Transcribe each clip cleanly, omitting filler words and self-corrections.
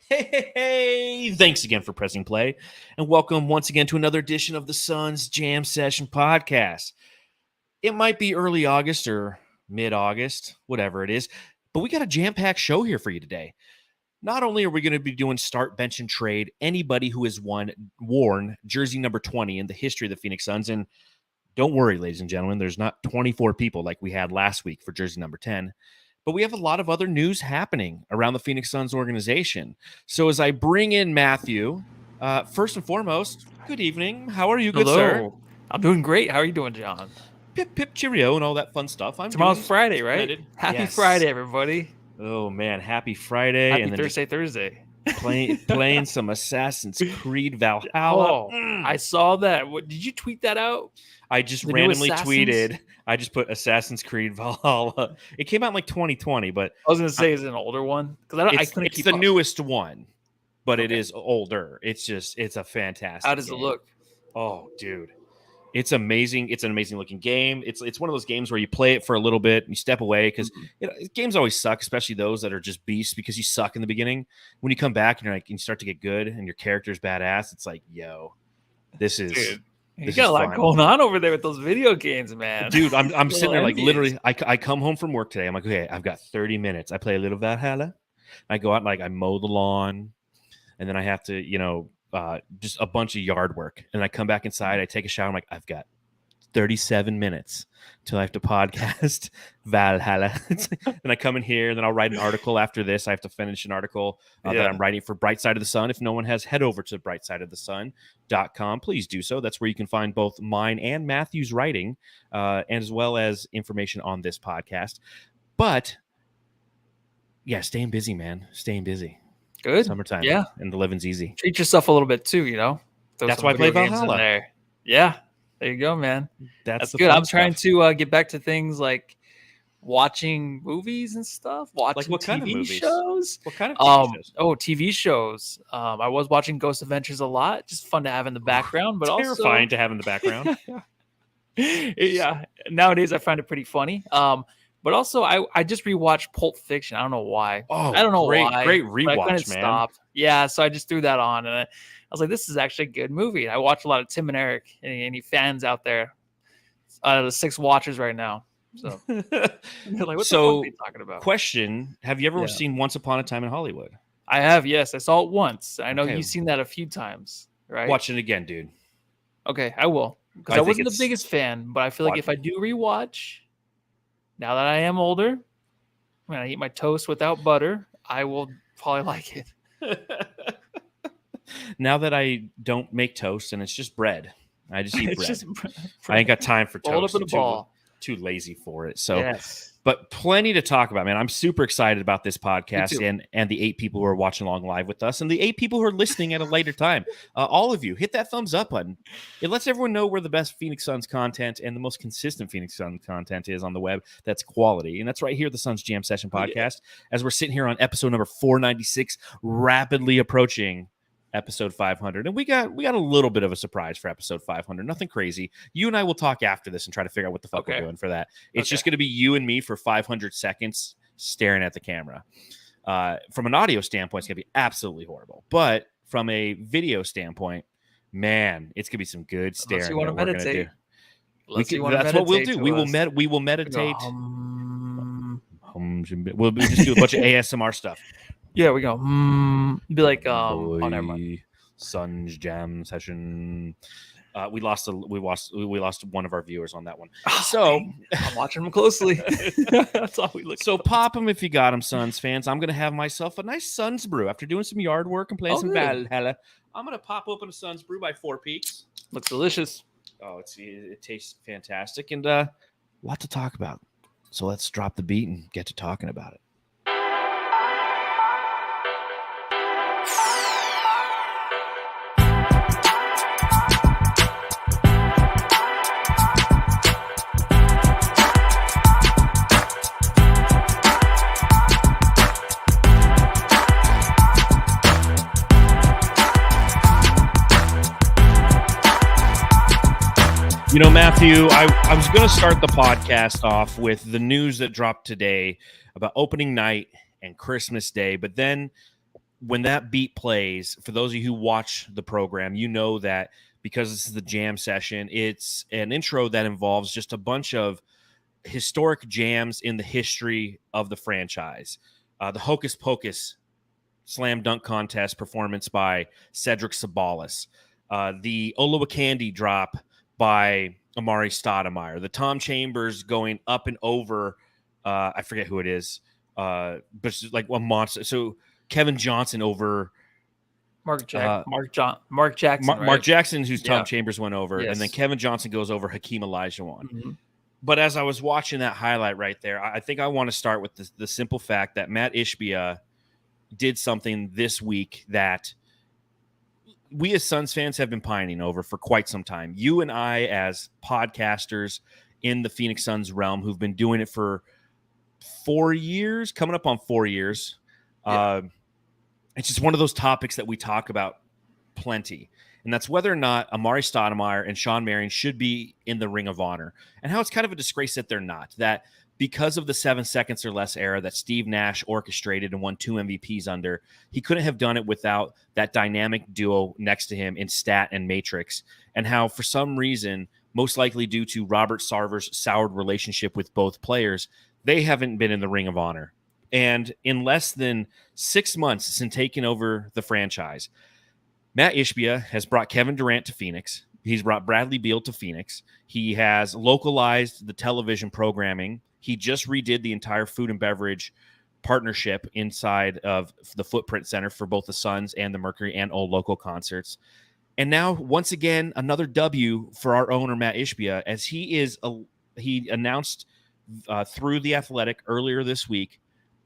Hey! Thanks again for pressing play, and welcome once again to another edition of the Suns Jam Session podcast. It might be early August or mid-August, whatever it is, but we got a jam-packed show here for you today. Not only are we going to be doing start, bench, and trade anybody who has worn jersey number 20 in the history of the Phoenix Suns, and don't worry, ladies and gentlemen, there's not 24 people like we had last week for jersey number 10. But we have a lot of other news happening around the Phoenix Suns organization. So as I bring in Matthew, first and foremost, good evening. How are you, good sir? I'm doing great. How are you doing, John? Pip, pip, cheerio, and all that fun stuff. Tomorrow's Friday, right? Splendid. Happy Yes. Friday, everybody. Oh, man. Happy Friday. Happy and then Thursday. playing some Assassin's Creed Valhalla. Oh, I saw that. Did you tweet that out? I just The new randomly Assassins? tweeted. I just put Assassin's Creed Valhalla. It came out in like 2020, but I was going to say, is it an older one? Because it's the newest one, but it is older. It's a fantastic How does game. it look? Oh, dude. It's amazing. It's an amazing looking game. It's one of those games where you play it for a little bit and you step away because games always suck, especially those that are just beasts because you suck in the beginning. When you come back and you start to get good and your character's badass, it's like, yo, this is. Dude, you this got is a lot fun. going on over there with those video games, man. Dude, I'm sitting there like envious. literally. I come home from work today. I'm like, okay, I've got 30 minutes. I play a little Valhalla. I go out and I mow the lawn, and then I have to just a bunch of yard work. And I come back inside. I take a shower. I'm like, I've got 37 minutes till I have to podcast Valhalla. Then I come in here, and then I'll write an article after this. I have to finish an article that I'm writing for Bright Side of the Sun. If no one has, head over to brightsideofthesun.com. Please do so. That's where you can find both mine and Matthew's writing, and as well as information on this podcast. But yeah, staying busy, man. Staying busy. Good. Summertime. Yeah. And the living's easy. Treat yourself a little bit too, Throw That's some why I play video games in Valhalla. there. Yeah. There you go, man. That's good. I'm trying to get back to things like watching movies and stuff. Watching Like what TV kind of movies? shows. What kind of TV shows? TV shows. I was watching Ghost Adventures a lot. Just fun to have in the background, but Terrifying to have in the background. yeah. Nowadays, I find it pretty funny. But also, I just rewatched Pulp Fiction. I don't know why. Oh, I don't know great, why. great but I rewatch, couldn't man. stop. Yeah, so I just threw that on, and I was like, "This is actually a good movie." I watch a lot of Tim and Eric. Any fans out there? The 6 watchers right now. So they're like, "What the fuck are you talking about?" Question: have you ever seen Once Upon a Time in Hollywood? I have. Yes, I saw it once. I know Okay. you've seen that a few times, right? Watch it again, dude. Okay, I will. Because I I think wasn't the it's- biggest fan, but I feel like Watch if I do rewatch, now that I am older, when I eat my toast without butter, I will probably like it. Now that I don't make toast and it's just bread, I just eat It's bread. just I ain't got time for rolled toast. up in a ball. Too lazy for it. So, Yes. but plenty to talk about, man. I'm super excited about this podcast too. and the 8 people who are watching along live with us and the 8 people who are listening at a later time. All of you, hit that thumbs up button. It lets everyone know where the best Phoenix Suns content and the most consistent Phoenix Suns content is on the web. That's quality. And that's right here at the Suns Jam Session podcast. As we're sitting here on episode number 496, rapidly approaching episode 500, and we got a little bit of a surprise for episode 500. Nothing crazy. You and I will talk after this and try to figure out what the fuck we're doing for that. It's just going to be you and me for 500 seconds staring at the camera. From an audio standpoint, it's going to be absolutely horrible, but from a video standpoint, man, it's going to be some good staring. Unless you want to that we're gonna meditate. do. That's what we'll do. We will meditate. We'll just do a bunch of ASMR stuff. Yeah, we go. Be like, oh, never mind. Suns Jam Session. We lost one of our viewers on that one. So I'm watching them closely. That's all we look. So pop them if you got them, Suns fans. I'm gonna have myself a nice Suns brew after doing some yard work and playing some Valhalla. I'm gonna pop open a Suns brew by 4 Peaks. Looks delicious. Oh, it tastes fantastic and a lot to talk about. So let's drop the beat and get to talking about it. You know, Matthew, I was going to start the podcast off with the news that dropped today about opening night and Christmas Day, but then when that beat plays, for those of you who watch the program, you know that because this is the jam session, it's an intro that involves just a bunch of historic jams in the history of the franchise. The Hocus Pocus slam dunk contest performance by Cedric Sabalas, the Olowokandi drop by Amare Stoudemire, the Tom Chambers going up and over, I forget who it is, but it's like a monster. So Kevin Johnson over Mark Jackson, right? Mark Jackson, who's Tom Chambers went over, and then Kevin Johnson goes over Hakeem Olajuwon. Mm-hmm. But as I was watching that highlight right there, I think I want to start with the simple fact that Matt Ishbia did something this week that we as Suns fans have been pining over for quite some time. You and I, as podcasters in the Phoenix Suns realm, who've been doing it for 4 years, coming up on 4 years. It's just one of those topics that we talk about plenty. And that's whether or not Amare Stoudemire and Shawn Marion should be in the Ring of Honor, and how it's kind of a disgrace that they're not. That because of the 7 seconds or less era that Steve Nash orchestrated and won 2 MVPs under, he couldn't have done it without that dynamic duo next to him in Stat and Matrix. And how, for some reason, most likely due to Robert Sarver's soured relationship with both players, they haven't been in the Ring of Honor. And in less than 6 months since taking over the franchise, Matt Ishbia has brought Kevin Durant to Phoenix. He's brought Bradley Beal to Phoenix. He has localized the television programming. He just redid the entire food and beverage partnership inside of the Footprint Center for both the Suns and the Mercury and Old Local concerts. And now, once again, another W for our owner, Matt Ishbia, as he announced through The Athletic earlier this week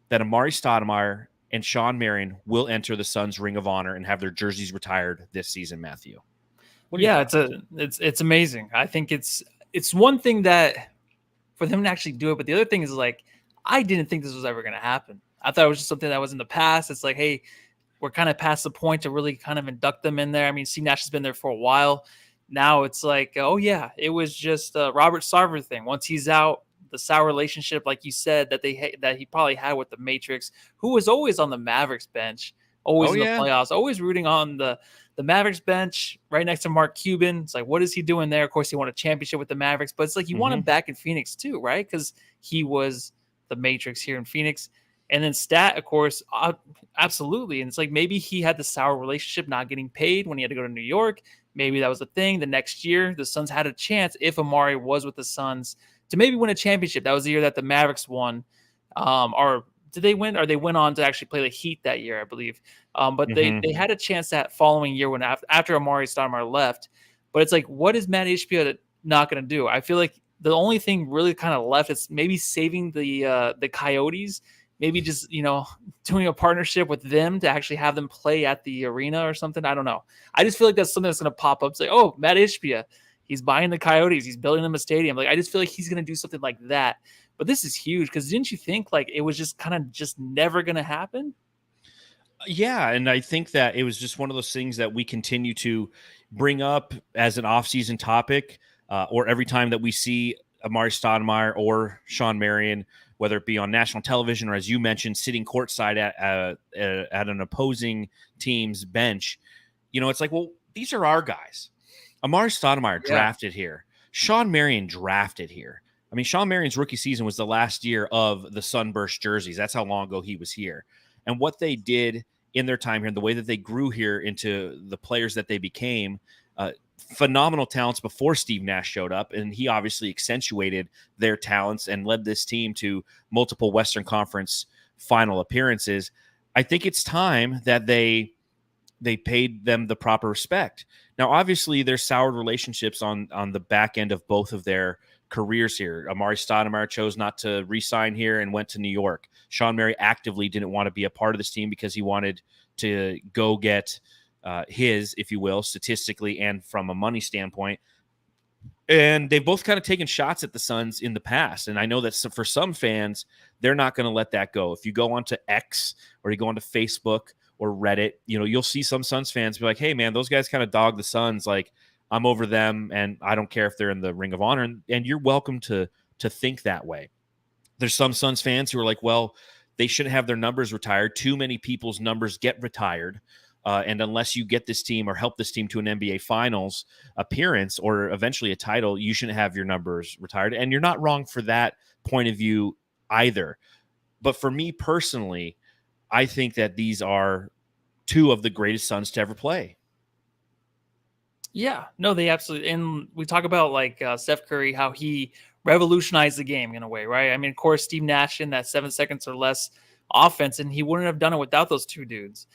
that Amare Stoudemire and Shawn Marion will enter the Suns Ring of Honor and have their jerseys retired this season, Matthew. It's amazing. I think it's one thing that for them to actually do it, but the other thing is, like, I didn't think this was ever going to happen. I thought it was just something that was in the past. It's like, hey, we're kind of past the point to really kind of induct them in there. I mean, Steve Nash has been there for a while. Now it's like, oh yeah, it was just a Robert Sarver thing. Once he's out, the sour relationship, like you said, that he probably had with the Matrix, who was always on the Mavericks bench, always in the playoffs, always rooting on the Mavericks bench, right next to Mark Cuban. It's like, what is he doing there? Of course, he won a championship with the Mavericks, but it's like you want him back in Phoenix too, right? Because he was the Matrix here in Phoenix. And then Stat, of course, absolutely. And it's like maybe he had the sour relationship, not getting paid when he had to go to New York. Maybe that was the thing. The next year, the Suns had a chance, if Amare was with the Suns, to maybe win a championship. That was the year that the Mavericks won. Or did they win? Or they went on to actually play the Heat that year, I believe. But they had a chance that following year when after Amare Stoudemire left. But it's like, what is Matt Ishbia not going to do? I feel like the only thing really kind of left is maybe saving the Coyotes. Maybe just, doing a partnership with them to actually have them play at the arena or something. I don't know. I just feel like that's something that's going to pop up. Say, oh, Matt Ishbia, he's buying the Coyotes. He's building them a stadium. Like, I just feel like he's going to do something like that. But this is huge because didn't you think like it was just kind of just never going to happen? Yeah, and I think that it was just one of those things that we continue to bring up as an off-season topic, or every time that we see Amare Stoudemire or Shawn Marion, whether it be on national television or, as you mentioned, sitting courtside at an opposing team's bench. It's like, well, these are our guys. Amare Stoudemire drafted here. Shawn Marion drafted here. I mean, Shawn Marion's rookie season was the last year of the Sunburst jerseys. That's how long ago he was here. And what they did in their time here, and the way that they grew here into the players that they became, phenomenal talents before Steve Nash showed up, and he obviously accentuated their talents and led this team to multiple Western Conference final appearances. I think it's time that they paid them the proper respect. Now, obviously, there's soured relationships on the back end of both of their careers here. Amare Stoudemire chose not to re-sign here and went to New York. Shawn Marion actively didn't want to be a part of this team because he wanted to go get his, if you will, statistically and from a money standpoint. And they've both kind of taken shots at the Suns in the past. And I know that for some fans, they're not going to let that go. If you go onto X or you go onto Facebook or Reddit, you'll see some Suns fans be like, hey, man, those guys kind of dog the Suns. Like, I'm over them, and I don't care if they're in the Ring of Honor. And you're welcome to think that way. There's some Suns fans who are like, well, They shouldn't have their numbers retired. Too many people's numbers get retired. And unless you get this team or help this team to an NBA Finals appearance or eventually a title, you shouldn't have your numbers retired. And you're not wrong for that point of view either. But for me personally, I think that these are two of the greatest Suns to ever play. Yeah, no, they absolutely. And we talk about like Steph Curry, how he revolutionized the game in a way, right? I mean, of course, Steve Nash in that 7 seconds or less offense, and he wouldn't have done it without those two dudes.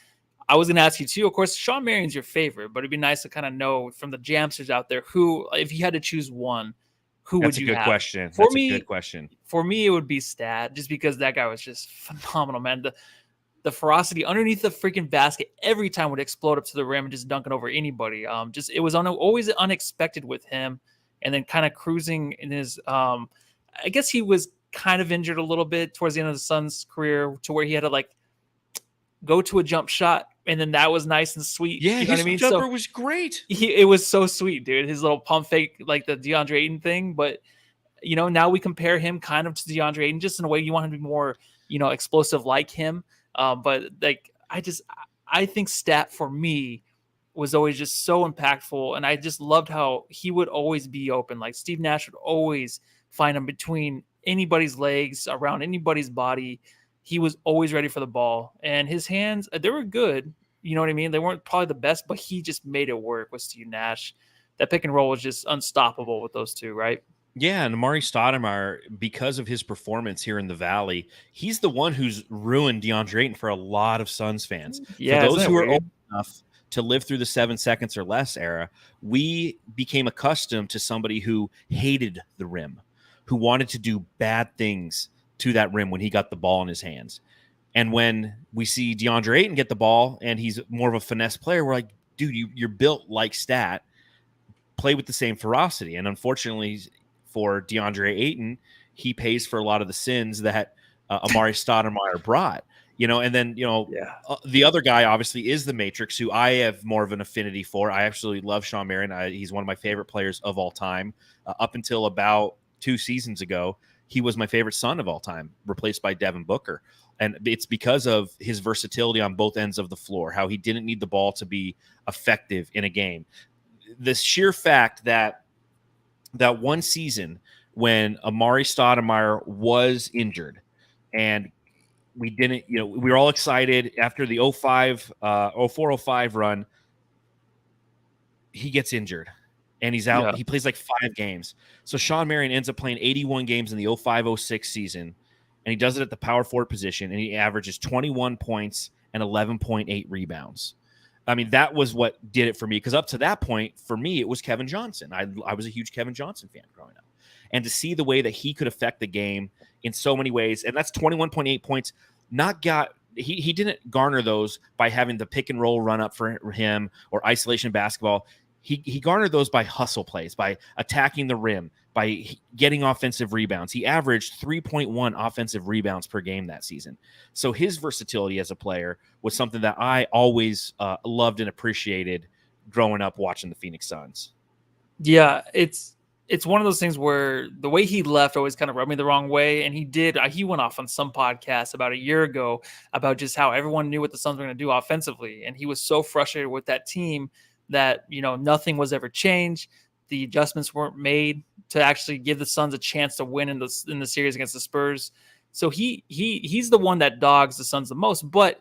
I was going to ask you too. Of course, Shawn Marion's your favorite, but it'd be nice to kind of know from the Jamsters out there who, if you had to choose one, who would you have? That's a good question. That's a good question. For me, it would be Stat, just because that guy was just phenomenal, man. The ferocity underneath the freaking basket every time would explode up to the rim and just dunking over anybody. It was always unexpected with him, and then kind of cruising in his. I guess he was kind of injured a little bit towards the end of the Suns' career, to where he had to like go to a jump shot, and then that was nice and sweet. Yeah, you know his what I mean? jumper was great. It was so sweet, dude. His little pump fake, like the DeAndre Ayton thing, but now we compare him kind of to DeAndre Ayton, just in a way you want him to be more, explosive like him. But like, I think Stat for me was always just so impactful. And I just loved how he would always be open. Like Steve Nash would always find him between anybody's legs, around anybody's body. He was always ready for the ball, and his hands, they were good. You know what I mean? They weren't probably the best, but he just made it work with Steve Nash. That pick and roll was just unstoppable with those two, right? Yeah, and Amare Stoudemire, because of his performance here in the Valley, he's the one who's ruined DeAndre Ayton for a lot of Suns fans. Yeah, for those who are old enough to live through the 7 seconds or less era, we became accustomed to somebody who hated the rim, who wanted to do bad things to that rim when he got the ball in his hands. And when we see DeAndre Ayton get the ball and he's more of a finesse player, we're like, dude, you're built like Stat. Play with the same ferocity. And unfortunately for DeAndre Ayton, he pays for a lot of the sins that Amare Stoudemire brought. And then, the other guy obviously is the Matrix, who I have more of an affinity for. I absolutely love Shawn Marion. He's one of my favorite players of all time. Up until about 2 seasons ago, he was my favorite Sun of all time, replaced by Devin Booker. And it's because of his versatility on both ends of the floor, how he didn't need the ball to be effective in a game. The sheer fact that one season when Amare Stoudemire was injured and we didn't, we were all excited after the 04-05 run, he gets injured. And he's out. Yeah. He plays like 5 games. So Shawn Marion ends up playing 81 games in the 05-06 season, and he does it at the power forward position, and he averages 21 points and 11.8 rebounds. I mean, that was what did it for me, because up to that point, for me, it was Kevin Johnson. I was a huge Kevin Johnson fan growing up. And to see the way that he could affect the game in so many ways, and that's 21.8 points, he didn't garner those by having the pick and roll run up for him or isolation basketball. He garnered those by hustle plays, by attacking the rim, by getting offensive rebounds. He averaged 3.1 offensive rebounds per game that season. So his versatility as a player was something that I always loved and appreciated growing up watching the Phoenix Suns. Yeah, it's one of those things where the way he left always kind of rubbed me the wrong way. And he went off on some podcast about a year ago about just how everyone knew what the Suns were going to do offensively. And he was so frustrated with that team that, nothing was ever changed. The adjustments weren't made to actually give the Suns a chance to win in the series against the Spurs. So he's the one that dogs the Suns the most. But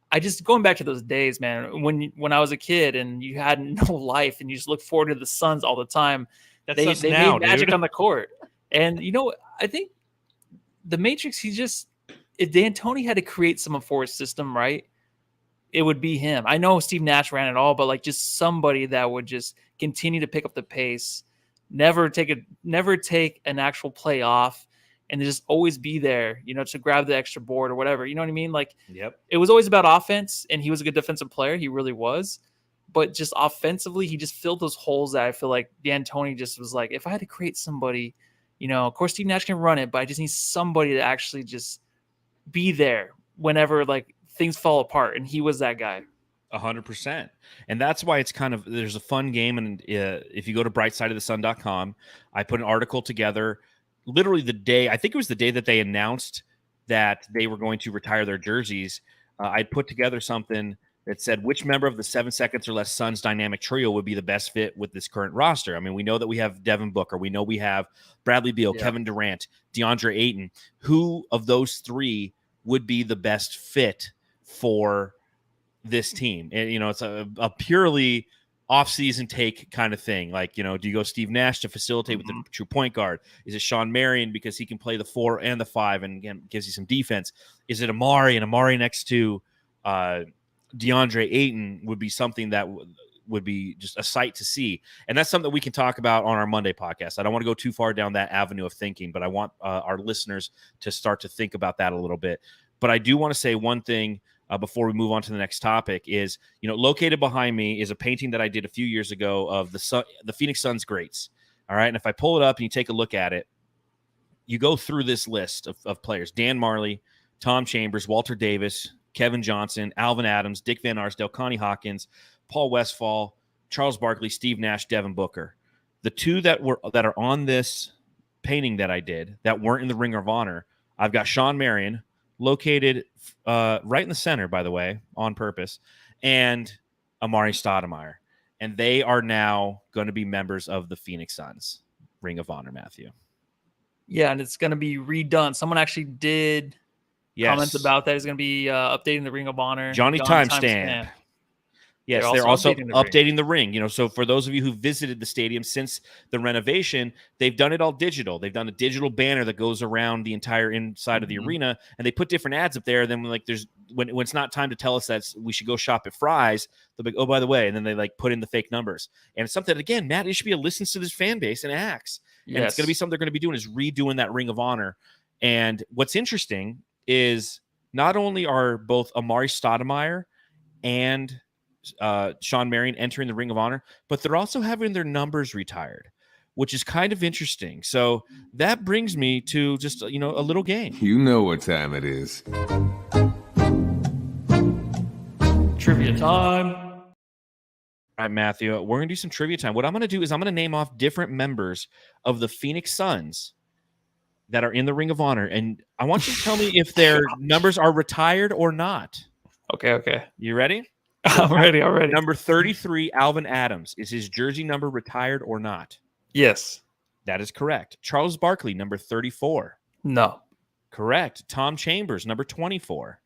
I just, going back to those days, man, when I was a kid and you had no life and you just looked forward to the Suns all the time, they made magic on the court. And, I think the Matrix, if D'Antoni had to create someone for his system, right, it would be him. I know Steve Nash ran it all, but like just somebody that would just continue to pick up the pace, never take an actual play off, and just always be there, to grab the extra board or whatever. You know what I mean? Like, yep. It was always about offense, and he was a good defensive player. He really was. But just offensively, he just filled those holes that I feel like D'Antoni just was like, if I had to create somebody, of course Steve Nash can run it, but I just need somebody to actually just be there whenever like things fall apart. And he was that guy. 100%. And that's why it's there's a fun game. And if you go to brightsideofthesun.com, I put an article together literally I think it was the day that they announced that they were going to retire their jerseys, I'd put together something that said which member of the 7 seconds or less Suns dynamic trio would be the best fit with this current roster. I mean, we know that we have Devin Booker. We know we have Bradley Beal, Kevin Durant, DeAndre Ayton. Who of those three would be the best fit for this team? And, it's a purely off-season take kind of thing. Like, do you go Steve Nash to facilitate with the true point guard? Is it Shawn Marion because he can play the 4 and the 5 and, again, gives you some defense? Is it Amare, and Amare next to DeAndre Ayton would be something that would be just a sight to see. And that's something that we can talk about on our Monday podcast. I don't want to go too far down that avenue of thinking, but I want our listeners to start to think about that a little bit. But I do want to say one thing before we move on to the next topic is, located behind me is a painting that I did a few years ago of the Phoenix Suns greats. All right. And if I pull it up and you take a look at it, you go through this list of players: Dan Marley, Tom Chambers, Walter Davis, Kevin Johnson, Alvin Adams, Dick Van Arsdale, Connie Hawkins, Paul Westphal, Charles Barkley, Steve Nash, Devin Booker. The two that are on this painting that I did that weren't in the Ring of Honor, I've got Shawn Marion, located right in the center, by the way, on purpose, and Amare Stoudemire. And they are now going to be members of the Phoenix Suns Ring of Honor, Matthew. Yeah, and it's going to be redone. Someone actually did comments about that. He's going to be updating the Ring of Honor. Johnny Timestamp. Yes, they're also updating the ring. So for those of you who visited the stadium since the renovation, they've done it all digital. They've done a digital banner that goes around the entire inside of the arena, and they put different ads up there. Then when it's not time to tell us that we should go shop at Fry's, they'll be like, oh, by the way, and then they put in the fake numbers. And it's something that, again, Matt Ishbia listens to this fan base and acts. Yes. And it's going to be something they're going to be doing is redoing that Ring of Honor. And what's interesting is not only are both Amare Stoudemire and Shawn Marion entering the Ring of Honor, but they're also having their numbers retired, which is kind of interesting. So that brings me to just, a little game. You know what time it is. Trivia time. All right, Matthew, we're going to do some trivia time. What I'm going to do is I'm going to name off different members of the Phoenix Suns that are in the Ring of Honor, and I want you to tell me if their numbers are retired or not. Okay. You ready? I'm ready. Number 33, Alvin Adams. Is his jersey number retired or not? Yes. That is correct. Charles Barkley, number 34. No. Correct. Tom Chambers, number 24.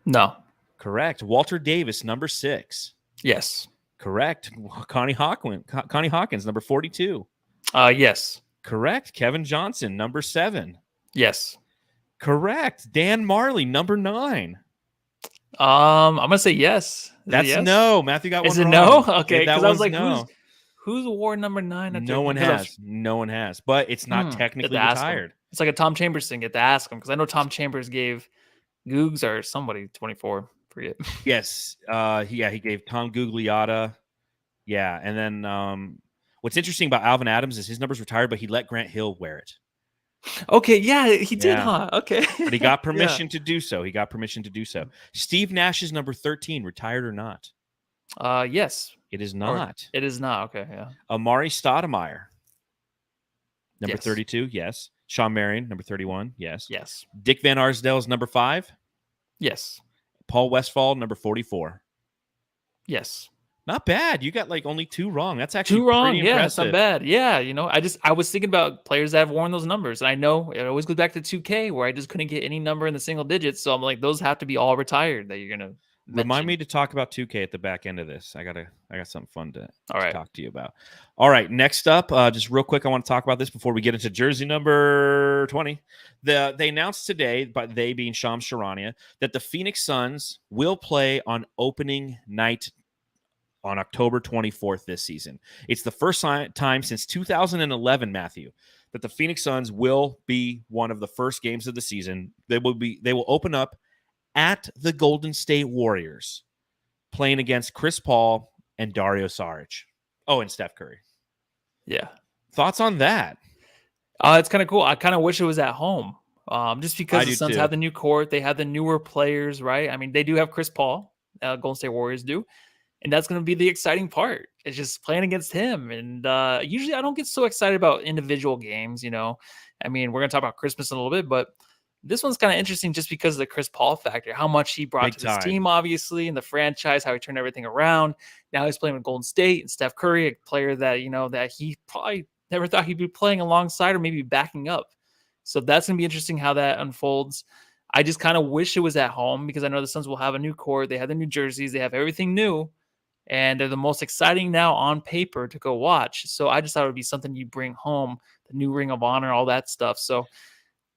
No. Correct. Walter Davis, number 6. Yes. Correct. Connie Hawkins, number 42. Yes. Correct. Kevin Johnson, number 7. Yes. Correct. Dan Marley, number 9. I'm gonna say yes. That's yes? No. Matthew got one wrong. Is it no? Okay, because I was like, no. Who's award number 9? No one has. But it's not technically retired. It's like a Tom Chambers thing. You have to ask him because I know Tom Chambers gave Googs or somebody 24. Forget. Yes. He gave Tom Gugliotta. Yeah, and then what's interesting about Alvin Adams is his number's retired, but he let Grant Hill wear it. Okay, yeah, he did, huh? Okay. But he got permission to do so. Steve Nash's number 13, retired or not? Yes. It is not. It is not. Okay, yeah. Amare Stoudemire, number 32, yes. Shawn Marion, number 31, yes. Yes. Dick Van Arsdale is number 5? Yes. Paul Westphal, number 44? Yes. Not bad. You got only 2 wrong. That's actually 2 wrong. Pretty impressive. It's not bad. Yeah, I was thinking about players that have worn those numbers. And I know it always goes back to 2K where I just couldn't get any number in the single digits. So I'm like, those have to be all retired that you're gonna remind me to talk about 2K at the back end of this. I got something fun to talk to you about. All right, next up, just real quick, I want to talk about this before we get into jersey number 20. They announced today, but they being Shams Charania, that the Phoenix Suns will play on opening night on October 24th this season. It's the first time since 2011, Matthew, that the Phoenix Suns will be one of the first games of the season. They will open up at the Golden State Warriors, playing against Chris Paul and Dario Saric. Oh, and Steph Curry. Yeah. Thoughts on that? It's kind of cool. I kind of wish it was at home. Just because the Suns have the new court, they have the newer players, right? I mean, they do have Chris Paul, Golden State Warriors do. And that's going to be the exciting part. It's just playing against him. And usually I don't get so excited about individual games, I mean, we're going to talk about Christmas in a little bit, but This one's kind of interesting just because of the Chris Paul factor, how much he brought Big to this time. team, obviously, in the franchise, how he turned everything around. Now he's playing with Golden State and Steph Curry, a player that, that he probably never thought he'd be playing alongside or maybe backing up. So that's going to be interesting how that unfolds. I just kind of wish it was at home because I know the Suns will have a new court. They have the new jerseys. They have everything new. And they're the most exciting now on paper to go watch. So I just thought it would be something you bring home, the new Ring of Honor, all that stuff. So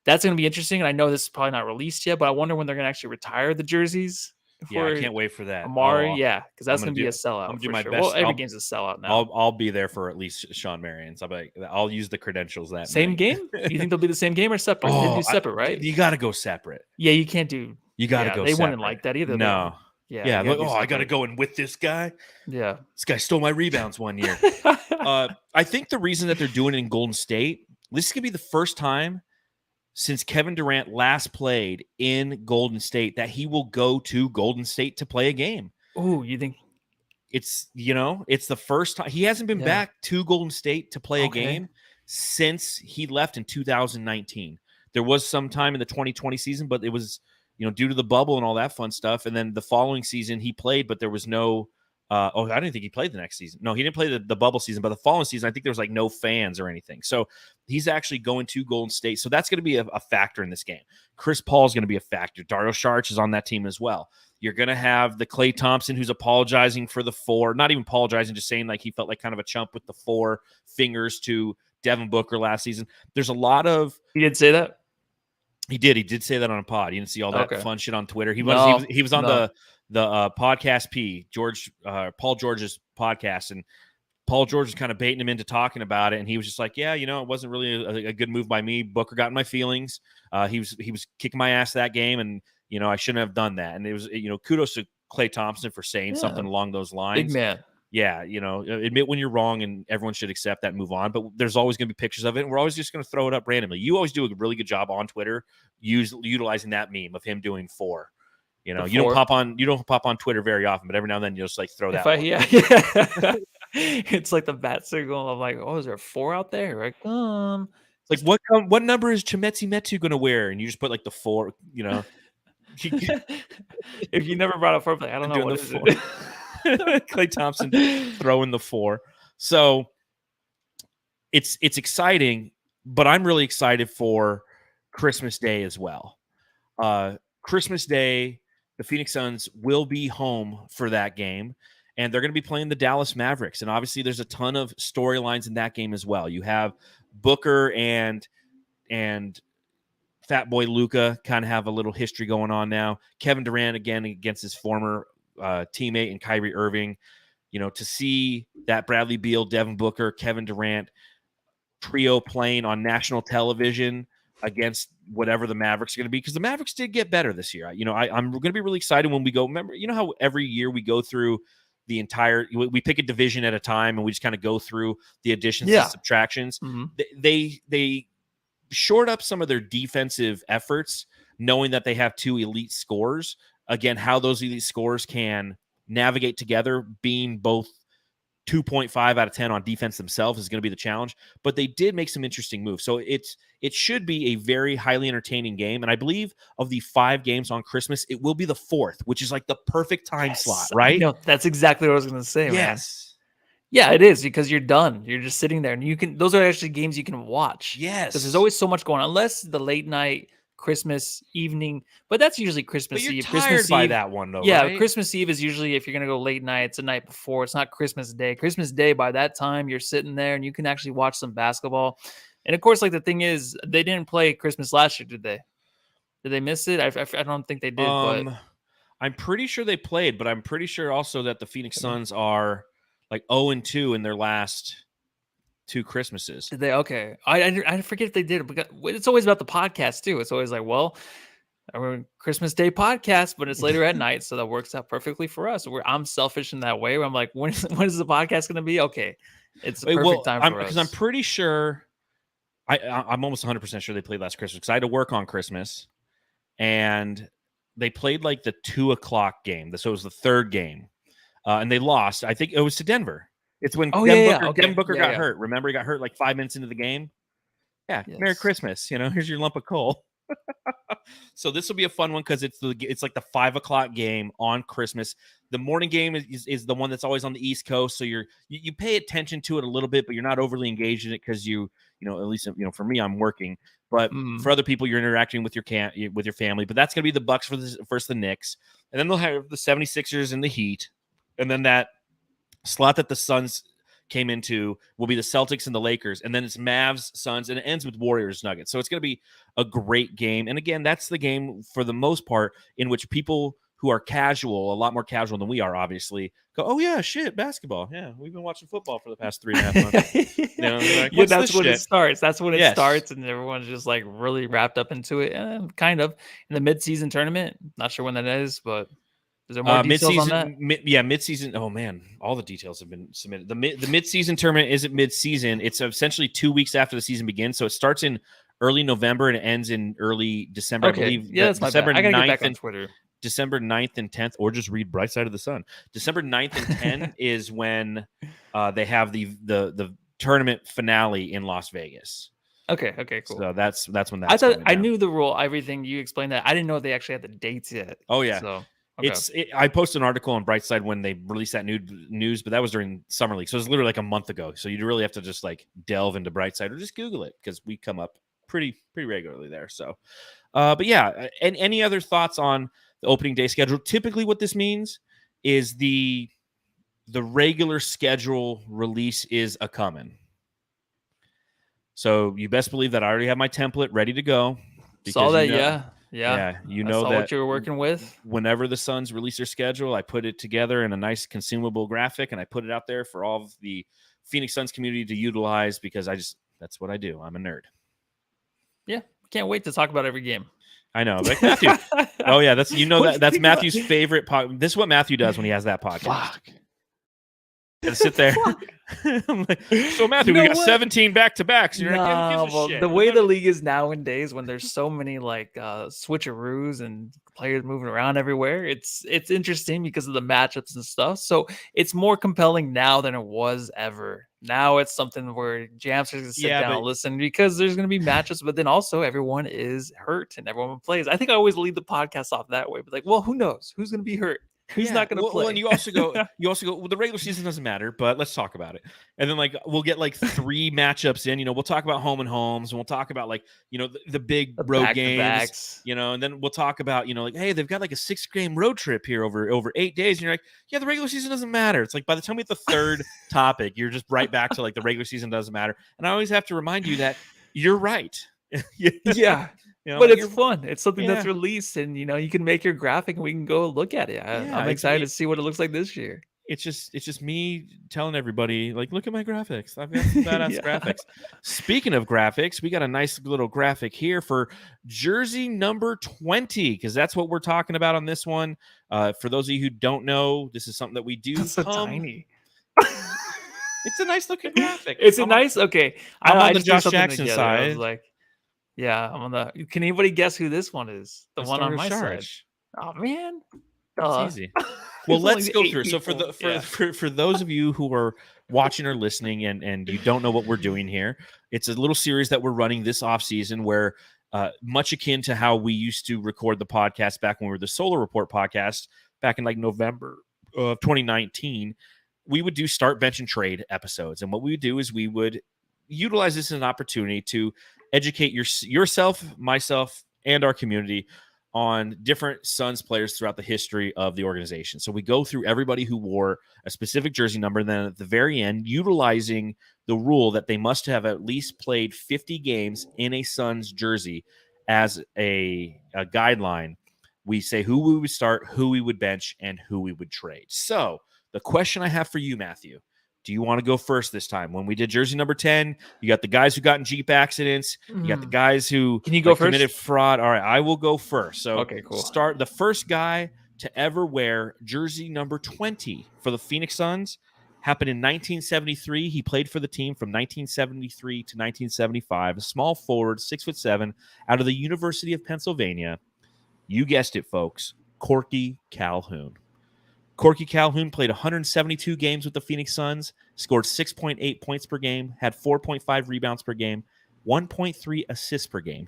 that's going to be interesting. And I know this is probably not released yet, but I wonder when they're going to actually retire the jerseys. Yeah, I can't wait for that. Amare, yeah, because that's going to be a sellout. I'm gonna do for my sure. best. Well, every game's a sellout now. I'll be there for at least Shawn Marion's. I'll use the credentials that same night. game. You think they'll be the same game or separate? They do separate, right? You got to go separate. Yeah, you can't do. You got to go. They separate. wouldn't like that either. No. Though. Yeah. Like, I got to go in with this guy. Yeah. This guy stole my rebounds one year. I think the reason that they're doing it in Golden State, this is gonna be the first time since Kevin Durant last played in Golden State that he will go to Golden State to play a game. Oh, you think it's the first time he hasn't been back to Golden State to play a game since he left in 2019. There was some time in the 2020 season, but it was, due to the bubble and all that fun stuff. And then the following season he played, but there was no, I didn't think he played the next season. No, he didn't play the bubble season, but the following season, I think there was like no fans or anything. So he's actually going to Golden State. So that's going to be a factor in this game. Chris Paul is going to be a factor. Dario Saric is on that team as well. You're going to have the Klay Thompson who's apologizing for the 4, not even apologizing, just saying like he felt like kind of a chump with the 4 fingers to Devin Booker last season. There's a lot of. He did say that? He did say that on a pod. You didn't see all that fun shit on Twitter. He was on the podcast Paul George's podcast, and Paul George was kind of baiting him into talking about it, and he was just like, yeah, it wasn't really a good move by me. Booker got in my feelings. He was kicking my ass that game, and I shouldn't have done that. And it was kudos to Klay Thompson for saying something along those lines. Big man. Yeah, admit when you're wrong, and everyone should accept that and move on. But there's always going to be pictures of it, and we're always just going to throw it up randomly. You always do a really good job on Twitter utilizing that meme of him doing 4. You don't pop on Twitter very often, but every now and then you'll just like throw that. Yeah. It's like the bat signal. I'm like, oh, is there a 4 out there? Like, like what number is Chimezie Metu going to wear? And you just put like the 4. If you never brought up 4, like, I don't know what is it. Klay Thompson throwing the 4. So it's exciting, but I'm really excited for Christmas Day as well. Christmas Day, the Phoenix Suns will be home for that game, and they're going to be playing the Dallas Mavericks. And obviously there's a ton of storylines in that game as well. You have Booker and Fat Boy Luka kind of have a little history going on now. Kevin Durant again against his former teammate and Kyrie Irving. To see that Bradley Beal, Devin Booker, Kevin Durant trio playing on national television against whatever the Mavericks are going to be, because the Mavericks did get better this year. I'm going to be really excited when we go. Remember, how every year we go through the entire, we pick a division at a time and we just kind of go through the additions and subtractions. Mm-hmm. They shored up some of their defensive efforts, knowing that they have 2 elite scorers. Again, how those elite scorers can navigate together, being both 2.5 out of 10 on defense themselves, is going to be the challenge. But they did make some interesting moves. So it should be a very highly entertaining game. And I believe of the 5 games on Christmas, it will be the 4th, which is like the perfect time slot, right? That's exactly what I was going to say, yes. Man. Yeah, it is, because you're done. You're just sitting there, and those are actually games you can watch. Yes. Because there's always so much going on, unless the late night Christmas evening, but that's usually Christmas Eve. Eve. Christmas by Eve, that one though. Yeah, right? Christmas Eve is usually, if you're gonna go late night, it's the night before. It's not Christmas Day. Christmas Day, by that time, you're sitting there and you can actually watch some basketball. And of course, like the thing is, they didn't play Christmas last year, did they? Did they miss it? I don't think they did. But I'm pretty sure they played, but I'm pretty sure also that the Phoenix Suns are like 0-2 in their last 2 Christmases. Did they? Okay. I forget if they did it, because it's always about the podcast too. It's always like, well, we're Christmas Day podcast, but it's later at night, so that works out perfectly for us. I'm selfish in that way, where I'm like, when is the podcast going to be? Okay, it's the perfect time for us. Because I'm pretty sure, I'm almost 100% sure they played last Christmas, because I had to work on Christmas, and they played like the 2:00 game. So it was the 3rd game, and they lost. I think it was to Denver. It's when Devin Booker got hurt. Remember, he got hurt like 5 minutes into the game. Yeah. Yes. Merry Christmas. Here's your lump of coal. So this will be a fun one because it's like the 5 o'clock game on Christmas. The morning game is the one that's always on the East Coast, so you pay attention to it a little bit, but you're not overly engaged in it because at least for me, I'm working. But for other people, you're interacting with your family. But that's gonna be the Bucks versus the Knicks, and then they'll have the 76ers and the Heat, and then that slot that the Suns came into will be the Celtics and the Lakers, and then it's Mavs, Suns, and it ends with Warriors, Nuggets. So it's going to be a great game. And again, that's the game for the most part in which people who are casual, a lot more casual than we are, obviously, go, oh yeah, shit, basketball. Yeah, we've been watching football for the past 3.5 months. Like, yeah, that's when it starts. That's when it starts, and everyone's just like really wrapped up into it. Kind of in the mid-season tournament. Not sure when that is, but. Is there more details on that? Mid-season. Oh man, all the details have been submitted. The mid-season tournament isn't mid-season. It's essentially 2 weeks after the season begins. So it starts in early November and it ends in early December. Okay. I believe. Yeah, that's December my bad. I gotta 9th get back on Twitter. December 9th and 10th, or just read Bright Side of the Sun. December 9th and 10th is when they have the tournament finale in Las Vegas. Okay, cool. So that's when that's. I knew the rule, everything you explained that. I didn't know they actually had the dates yet. Oh yeah. So. Okay. I posted an article on Brightside when they released that news, but that was during Summer League, so it was literally like a month ago. So you really have to just like delve into Brightside or just Google it because we come up pretty regularly there. So, but yeah, and any other thoughts on the opening day schedule? Typically, what this means is the regular schedule release is a coming. So you best believe that I already have my template ready to go. Saw that, yeah. Yeah, you I saw that what you were working with. Whenever the Suns release their schedule, I put it together in a nice consumable graphic, and I put it out there for all of the Phoenix Suns community to utilize because that's what I do. I'm a nerd. Yeah, can't wait to talk about every game. I know, but Matthew. Oh yeah, that's Matthew's favorite podcast. This is what Matthew does when he has that podcast. Fuck. Gotta sit there. I'm like, so Matthew, we got 17 back-to-backs. You're like, the way the league is nowadays, when there's so many like switcheroos and players moving around everywhere, it's interesting because of the matchups and stuff. So it's more compelling now than it was ever. Now it's something where Jamsters can sit down and listen because there's going to be matchups, but then also everyone is hurt and everyone plays. I think I always lead the podcast off that way, but like, well, who knows who's going to be hurt? Who's not going to play? Well, and you also go, well, the regular season doesn't matter, but let's talk about it. And then like, we'll get like 3 matchups in, we'll talk about home and homes, and we'll talk about like, the big road games, and then we'll talk about, like, hey, they've got like a 6-game road trip here over 8 days. And you're like, yeah, the regular season doesn't matter. It's like by the time we hit the third topic, you're just right back to like the regular season doesn't matter. And I always have to remind you that you're right. Yeah. But it's fun. It's something that's released, and you can make your graphic, and we can go look at it. I'm excited to see what it looks like this year. It's just me telling everybody, like, look at my graphics. I've got some badass graphics. Speaking of graphics, we got a nice little graphic here for jersey number 20, because that's what we're talking about on this one. For those of you who don't know, this is something that we do. That's so tiny. It's a nice looking graphic. Okay. I'm on the Josh Jackson side. I was like, yeah, I'm on the. Can anybody guess who this one is? The one on my side. Oh man, it's easy. Well, let's go through. So for those of you who are watching or listening and you don't know what we're doing here, it's a little series that we're running this off season where much akin to how we used to record the podcast back when we were the Solar Report podcast back in like November of 2019, we would do start, bench, and trade episodes. And what we would do is we would utilize this as an opportunity to educate yourself, myself, and our community on different Suns players throughout the history of the organization. So we go through everybody who wore a specific jersey number, and then at the very end, utilizing the rule that they must have at least played 50 games in a Suns jersey as a guideline, we say who we would start, who we would bench, and who we would trade. So the question I have for you, Matthew, do you want to go first this time? When we did jersey number 10, you got the guys who got in Jeep accidents. You got the guys who committed fraud. All right, I will go first. So okay, cool. Start the first guy to ever wear jersey number 20 for the Phoenix Suns happened in 1973. He played for the team from 1973 to 1975. A small forward, 6'7", out of the University of Pennsylvania. You guessed it, folks. Corky Calhoun. Corky Calhoun played 172 games with the Phoenix Suns, scored 6.8 points per game, had 4.5 rebounds per game, 1.3 assists per game.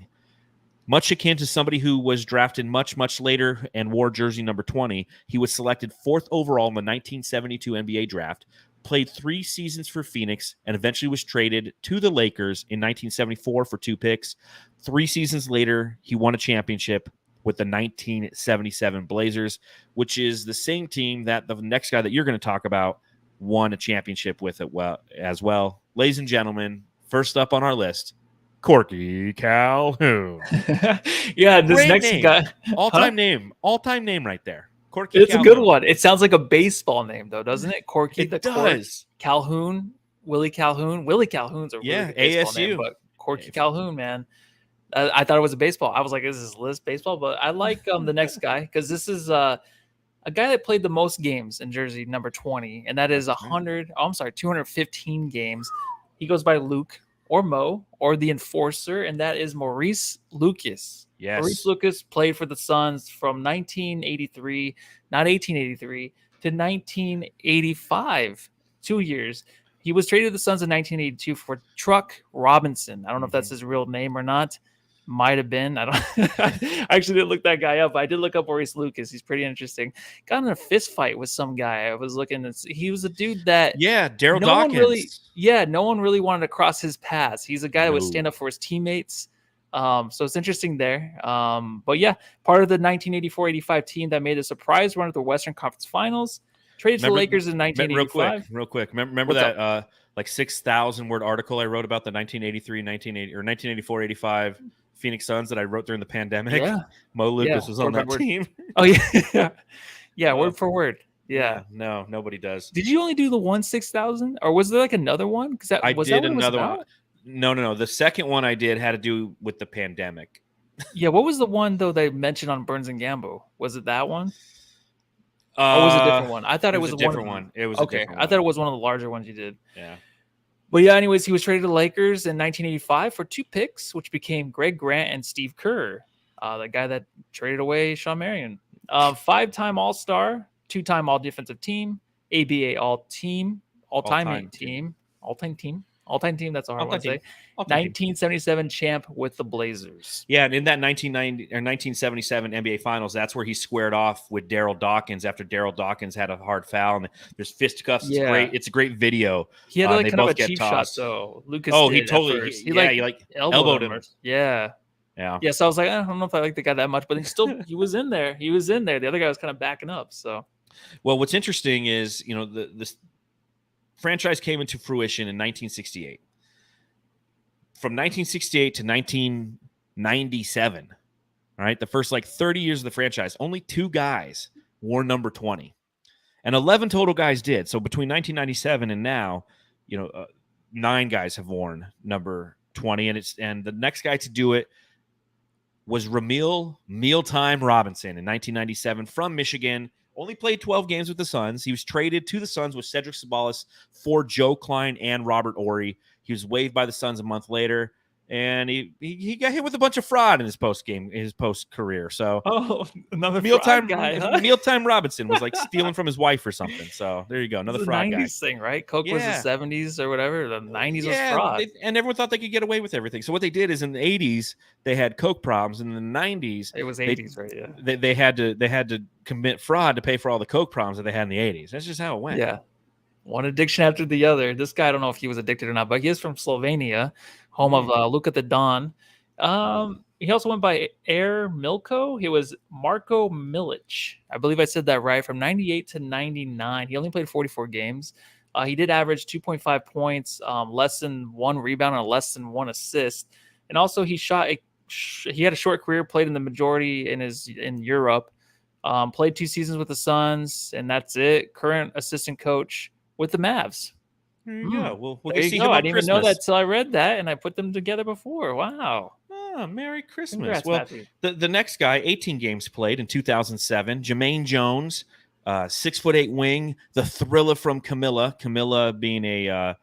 Much akin to somebody who was drafted much, much later and wore jersey number 20, he was selected 4th overall in the 1972 NBA draft, played 3 seasons for Phoenix, and eventually was traded to the Lakers in 1974 for 2 picks. 3 seasons later, he won a championship with the 1977 Blazers, which is the same team that the next guy that you're going to talk about won a championship with it as well. Ladies and gentlemen, first up on our list, Corky Calhoun. Yeah, this Great next name. guy, all-time name right there. Corky it's Calhoun. a good one. It sounds like a baseball name, though, doesn't it? Corky It the does. Calhoun, Willie Calhoun. Willie Calhoun's a really good baseball ASU. name, but Corky Calhoun, man. I thought it was a baseball. I was like, is this list baseball? But I like the next guy because this is a guy that played the most games in jersey number 20, and that is 215 games. He goes by Luke or Mo or the Enforcer, and that is Maurice Lucas. Yes. Maurice Lucas played for the Suns from 1983, not 1883, to 1985, 2 years. He was traded to the Suns in 1982 for Truck Robinson. I don't know if that's his real name or not. Might have been. I don't. I actually didn't look that guy up. I did look up Maurice Lucas. He's pretty interesting. Got in a fist fight with some guy. I was looking. He was a dude that. Yeah, Daryl Dawkins. No one really wanted to cross his paths. He's a guy that would stand up for his teammates. So it's interesting there. But yeah, part of the 1984-85 team that made a surprise run at the Western Conference Finals. Traded to the Lakers in 1985. Real quick. Remember that like 6,000 word article I wrote about the 1984-85 Phoenix Suns that I wrote during the pandemic? Yeah. Mo Lucas was on that team. Oh yeah. Yeah, word for word. Yeah. No, nobody does. Did you only do the 6,000, or was there like another one? Because I did another one. No. The second one I did had to do with the pandemic. Yeah. What was the one though they mentioned on Burns and Gambo? Was it that one? Or was it a different one? I thought it was a different one. It was okay. I thought it was one of the larger ones you did. Yeah. But yeah, anyways, he was traded to the Lakers in 1985 for 2 picks, which became Greg Grant and Steve Kerr, the guy that traded away Shawn Marion. 5-time All-Star, 2-time All-Defensive Team, ABA All-Time Team. That's a hard one to say. 1977 champ with the Blazers. Yeah, and in that 1977 NBA Finals, that's where he squared off with Daryl Dawkins after Daryl Dawkins had a hard foul, and there's fisticuffs. Yeah. It's a great video. He had like kind of a cheap shot, though. Lucas. He totally. He elbowed him. Yeah. Yeah. So I was like, I don't know if I like the guy that much, but he was in there. He was in there. The other guy was kind of backing up. So. Well, what's interesting is this franchise came into fruition in 1968. From 1968 to 1997, right? The first 30 years of the franchise, only 2 guys wore number 20, and 11 total guys did. So between 1997 and now, 9 guys have worn number 20, and the next guy to do it was Ramil Mealtime Robinson in 1997 from Michigan. Only played 12 games with the Suns. He was traded to the Suns with Cedric Sabalas for Joe Klein and Robert Horry. He was waived by the Suns a month later, and he got hit with a bunch of fraud in his post career. So, another Mealtime guy. Huh? Mealtime Robinson was stealing from his wife or something. So there you go, another fraud 90s guy. thing, right? Coke was the 70s or whatever. The 90s was fraud, and everyone thought they could get away with everything. So what they did is in the 80s they had Coke problems, and in the 90s it was 80s, right? Yeah, they had to commit fraud to pay for all the Coke problems that they had in the 80s. That's just how it went. Yeah. One addiction after the other. This guy, I don't know if he was addicted or not, but he is from Slovenia, home of Luka the Don. He also went by Air Milko. He was Marko Milic. I believe I said that right. From 98 to 99. He only played 44 games. He did average 2.5 points, less than 1 rebound, and less than 1 assist. And also he had a short career, played in the majority in Europe. Played 2 seasons with the Suns, and that's it. Current assistant coach with the Mavs. There you go. We'll there you go. I didn't even know that till I read that, and I put them together before. Wow. Oh, Merry Christmas. Congrats, well, Matthew. the next guy, 18 games played in 2007, Jermaine Jones, 6'8" wing, the thriller from Camilla being a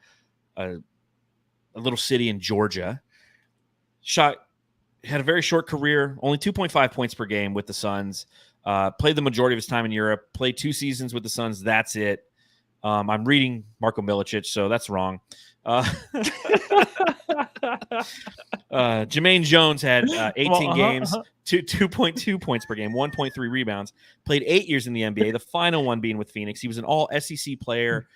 little city in Georgia. Had a very short career, only 2.5 points per game with the Suns. Played the majority of his time in Europe, played 2 seasons with the Suns. That's it. I'm reading Marko Milicic, so that's wrong. Jermaine Jones had 18 games, Uh-huh. 2.2 points per game, 1.3 rebounds. Played 8 years in the NBA, the final one being with Phoenix. He was an all-SEC player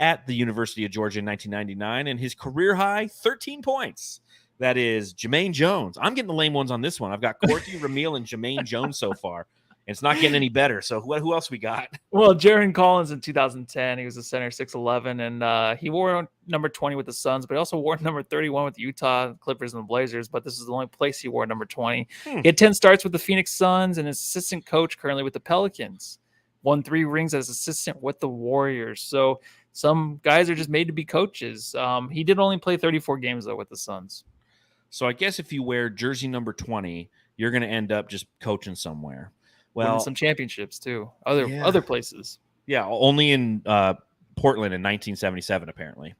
at the University of Georgia in 1999, and his career high, 13 points. That is Jermaine Jones. I'm getting the lame ones on this one. I've got Courtney Ramil and Jermaine Jones so far. And it's not getting any better. So who else we got? Well, Jaron Collins in 2010, he was a center, 6'11", and he wore number 20 with the Suns, but he also wore number 31 with Utah, Clippers, and the Blazers. But this is the only place he wore number 20. He had 10 starts with the Phoenix Suns and is assistant coach currently with the Pelicans. Won 3 rings as assistant with the Warriors. So some guys are just made to be coaches. He did only play 34 games, though, with the Suns. So I guess if you wear jersey number 20, you're going to end up just coaching somewhere. Well, winning some championships too. Other places. Yeah, only in Portland in 1977, apparently.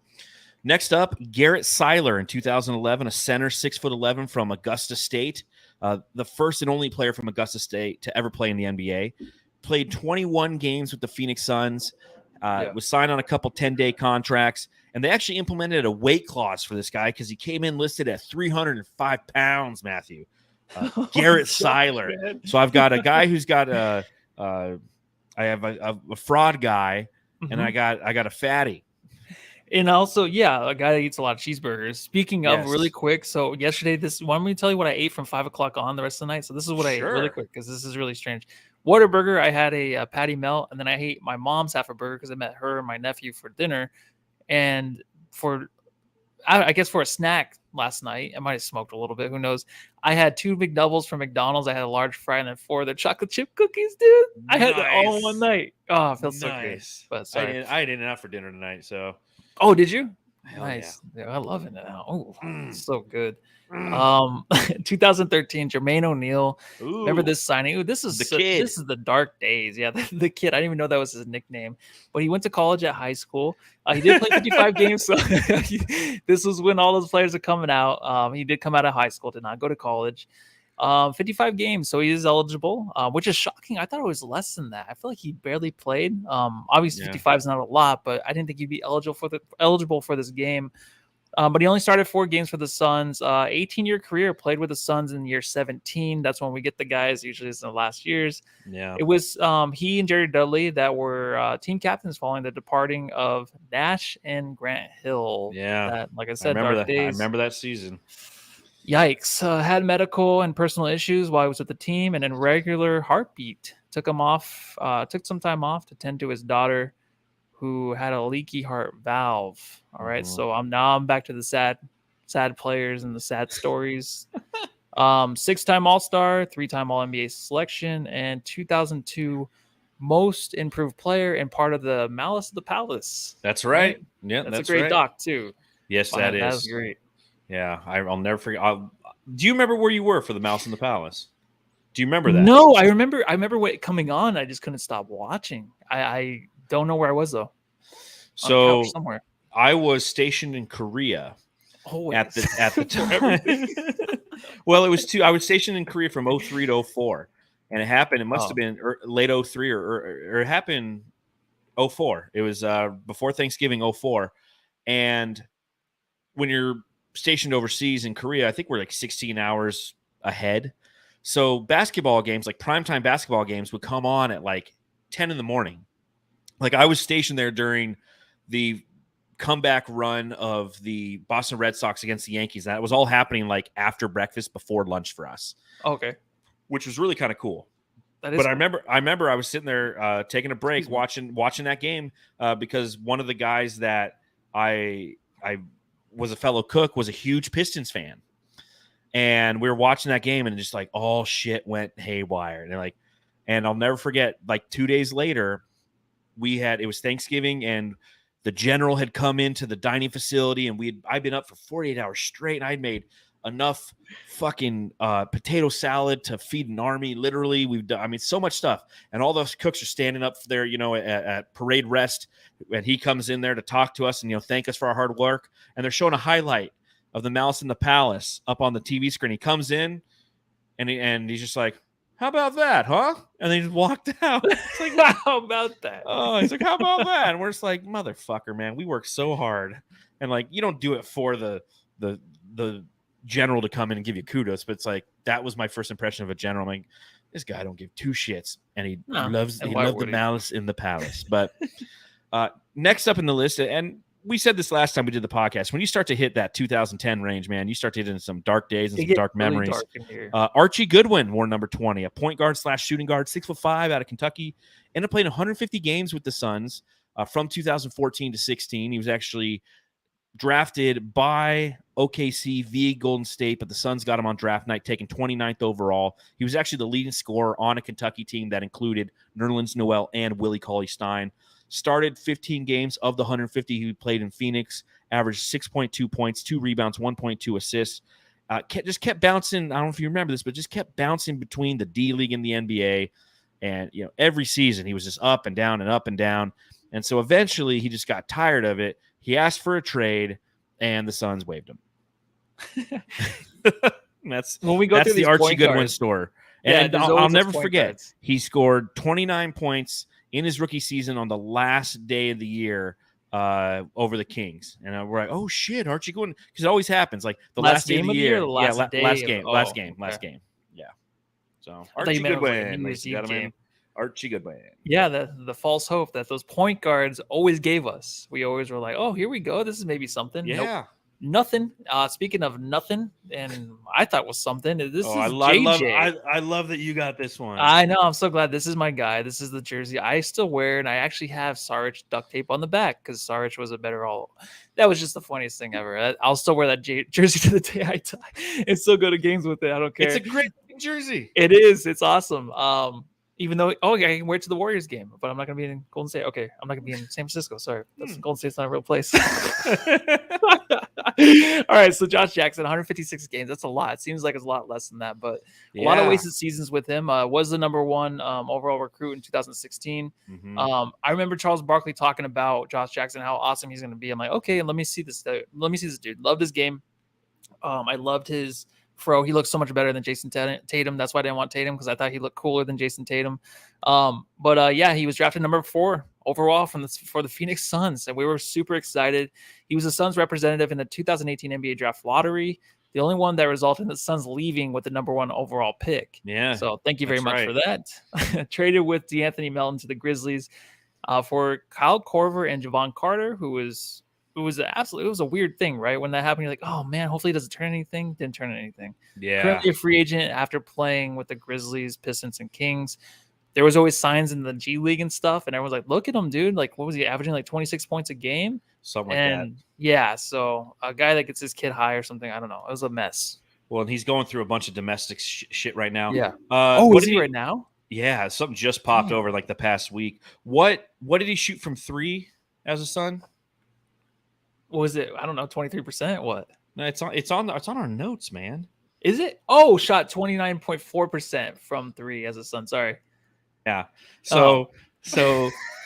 Next up, Garrett Seiler in 2011, a center, 6'11" from Augusta State, the first and only player from Augusta State to ever play in the NBA. Played 21 games with the Phoenix Suns. Was signed on a couple 10-day contracts, and they actually implemented a weight clause for this guy because he came in listed at 305 pounds, Matthew. Garrett Seiler. So I've got a guy who's got I have a fraud guy, and I got a fatty. And also, a guy that eats a lot of cheeseburgers. Speaking of, really quick, so yesterday, want me to tell you what I ate from 5 o'clock on the rest of the night? So this is what I ate really quick because this is really strange. Whataburger, I had a patty melt, and then I ate my mom's half a burger because I met her and my nephew for dinner. And I guess for a snack last night, I might have smoked a little bit. Who knows? I had 2 McDoubles from McDonald's. I had a large fry and then 4 of the chocolate chip cookies, dude. I had it all in one night. Oh, it feels so good. But sorry. I ate enough for dinner tonight. So. Oh, did you? Hell nice. Yeah, I love it now. Oh, so good. 2013, Jermaine O'Neal. Remember this signing? Ooh, this is the kid. This is the dark days. Yeah, the kid. I didn't even know that was his nickname. But he went to college at high school. He did play 55 games. So this was when all those players are coming out. He did come out of high school, did not go to college. 55 games, so he is eligible, which is shocking. I thought it was less than that. I feel like he barely played. Obviously 55 is not a lot, but I didn't think he'd be eligible for this game. But he only started 4 games for the Suns. 18-year career, played with the Suns in year 17. That's when we get the guys. Usually it's in the last years. Yeah, it was he and Jerry Dudley that were team captains following the departing of Nash and Grant Hill. Yeah, that, like I said, I days. remember that season. Yikes. Had medical and personal issues while he was with the team, and then regular heartbeat. Took some time off to tend to his daughter, who had a leaky heart valve. All right. So I'm back to the sad players and the sad stories. 6-time All-Star, 3-time All-NBA selection, and 2002 most improved player and part of the Malice of the Palace. That's right. Yeah, that's a great doc too. Yes, that is. That's great. Yeah, I'll never forget. Do you remember where you were for the Mouse in the Palace? Do you remember that? No, I remember what coming on. I just couldn't stop watching. I don't know where I was though. So somewhere. I was stationed in Korea at the time. Well, it was I was stationed in Korea from 03 to 04, and it happened. It must have been late 03 or it happened 04. It was before Thanksgiving 04, and when you're stationed overseas in Korea, I think we're like 16 hours ahead. So basketball games, like primetime basketball games, would come on at like 10 in the morning. Like I was stationed there during the comeback run of the Boston Red Sox against the Yankees. That was all happening like after breakfast, before lunch for us. Okay. Which was really kind of cool. But cool. I remember I was sitting there taking a break, watching that game because one of the guys that I was a fellow cook was a huge Pistons fan. And we were watching that game and just like all shit went haywire. And I'll never forget, like 2 days later, it was Thanksgiving and the general had come into the dining facility and I'd been up for 48 hours straight and I'd made enough fucking potato salad to feed an army. Literally, we've done, so much stuff. And all those cooks are standing up there, at parade rest. And he comes in there to talk to us and, thank us for our hard work. And they're showing a highlight of the Malice in the Palace up on the TV screen. He comes in and he's just like, how about that, huh? And then he just walked out. It's like, how about that? Oh, he's like, how about that? And we're just like, motherfucker, man, we work so hard. And like, you don't do it for the general to come in and give you kudos, but it's like that was my first impression of a general. I'm like, this guy don't give two shits, and he loved the malice in the palace. But next up in the list, and we said this last time we did the podcast, when you start to hit that 2010 range, man, you start to hit into some dark days and some dark memories. Dark in here. Archie Goodwin wore number 20, a point guard / shooting guard, 6'5" out of Kentucky. Ended up playing 150 games with the Suns from 2014 to 16. He was actually drafted by OKC via Golden State, but the Suns got him on draft night, taken 29th overall. He was actually the leading scorer on a Kentucky team that included Nerlens Noel and Willie Cauley-Stein. Started 15 games of the 150 he played in Phoenix, averaged 6.2 points, 2 rebounds, 1.2 assists. Just kept bouncing. I don't know if you remember this, but just kept bouncing between the D League and the NBA. And, every season he was just up and down and up and down. And so eventually he just got tired of it. He asked for a trade, and the Suns waived him. That's when we go through the Archie Goodwin store. And I'll never forget, he scored 29 points in his rookie season on the last day of the year over the Kings. And we're like, oh, shit, Archie Goodwin. Because it always happens. Like the last day of the year. Last game. Yeah. So Archie Goodwin. Archie Goodwin. Yeah, the false hope that those point guards always gave us. We always were like, oh, here we go. This is maybe something. Yeah. Nope. Nothing. Speaking of nothing, and I thought was something. This is JJ. I love that you got this one. I know. I'm so glad. This is my guy. This is the jersey I still wear, and I actually have Saric duct tape on the back because Saric was a better all. That was just the funniest thing ever. I'll still wear that jersey to the day I die and still go to games with it. I don't care. It's a great jersey. It is. It's awesome. Even though, I can wear it to the Warriors game, but I'm not going to be in Golden State. Okay, I'm not going to be in San Francisco. Sorry, Golden State's not a real place. All right, so Josh Jackson, 156 games. That's a lot. It seems like it's a lot less than that, but a lot of wasted seasons with him. Was the number 1 overall recruit in 2016. Mm-hmm. I remember Charles Barkley talking about Josh Jackson, how awesome he's going to be. I'm like, okay, let me see this. Let me see this dude. Loved his game. I loved his Fro. He looks so much better than Jason Tatum. That's why I didn't want Tatum, because I thought he looked cooler than Jason Tatum. But he was drafted number 4 overall for the Phoenix Suns, and we were super excited. He was a Suns representative in the 2018 NBA draft lottery, the only one that resulted in the Suns leaving with the number 1 overall pick. Yeah. So thank you very much for that. Traded with DeAnthony Melton to the Grizzlies for Kyle Korver and Javon Carter, it was a weird thing, right? When that happened, you're like, oh man, hopefully it doesn't turn anything. Didn't turn anything. Yeah. Currently a free agent after playing with the Grizzlies, Pistons, and Kings. There was always signs in the G League and stuff, and everyone's like, look at him, dude. Like, what was he averaging? Like 26 points a game? Something like that. Yeah, so a guy that gets his kid high or something, I don't know. It was a mess. Well, and he's going through a bunch of domestic shit right now. Yeah. Is he right now? Yeah, something just popped over like the past week. What did he shoot from 3 as a Sun? What was it? I don't know, 23%. What? No, it's on our notes, man. Is it? Oh, shot 29.4% from 3 as a Sun. Sorry. Yeah. So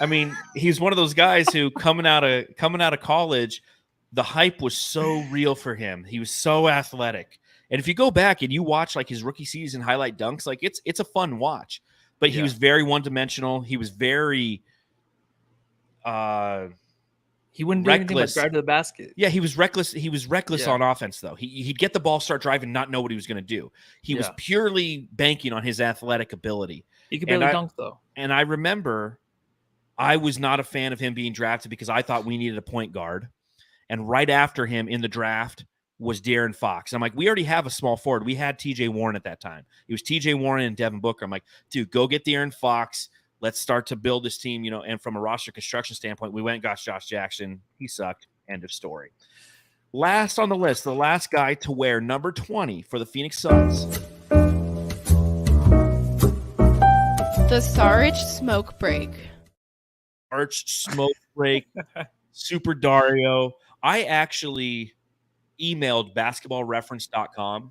I mean, he's one of those guys who coming out of college, the hype was so real for him. He was so athletic. And if you go back and you watch like his rookie season highlight dunks, like it's a fun watch. But he was very one-dimensional. He was very he wouldn't do anything but drive to the basket. Yeah, he was reckless. He was reckless on offense, though. He'd get the ball, start driving, not know what he was going to do. He was purely banking on his athletic ability. He could barely dunk, though. And I remember I was not a fan of him being drafted because I thought we needed a point guard. And right after him in the draft was De'Aaron Fox. I'm like, we already have a small forward. We had TJ Warren at that time. It was TJ Warren and Devin Booker. I'm like, dude, go get De'Aaron Fox. Let's start to build this team, and from a roster construction standpoint, we went and got Josh Jackson. He sucked. End of story. Last on the list, the last guy to wear number 20 for the Phoenix Suns. The Saric smoke break. Arch smoke break. Super Dario. I actually emailed basketballreference.com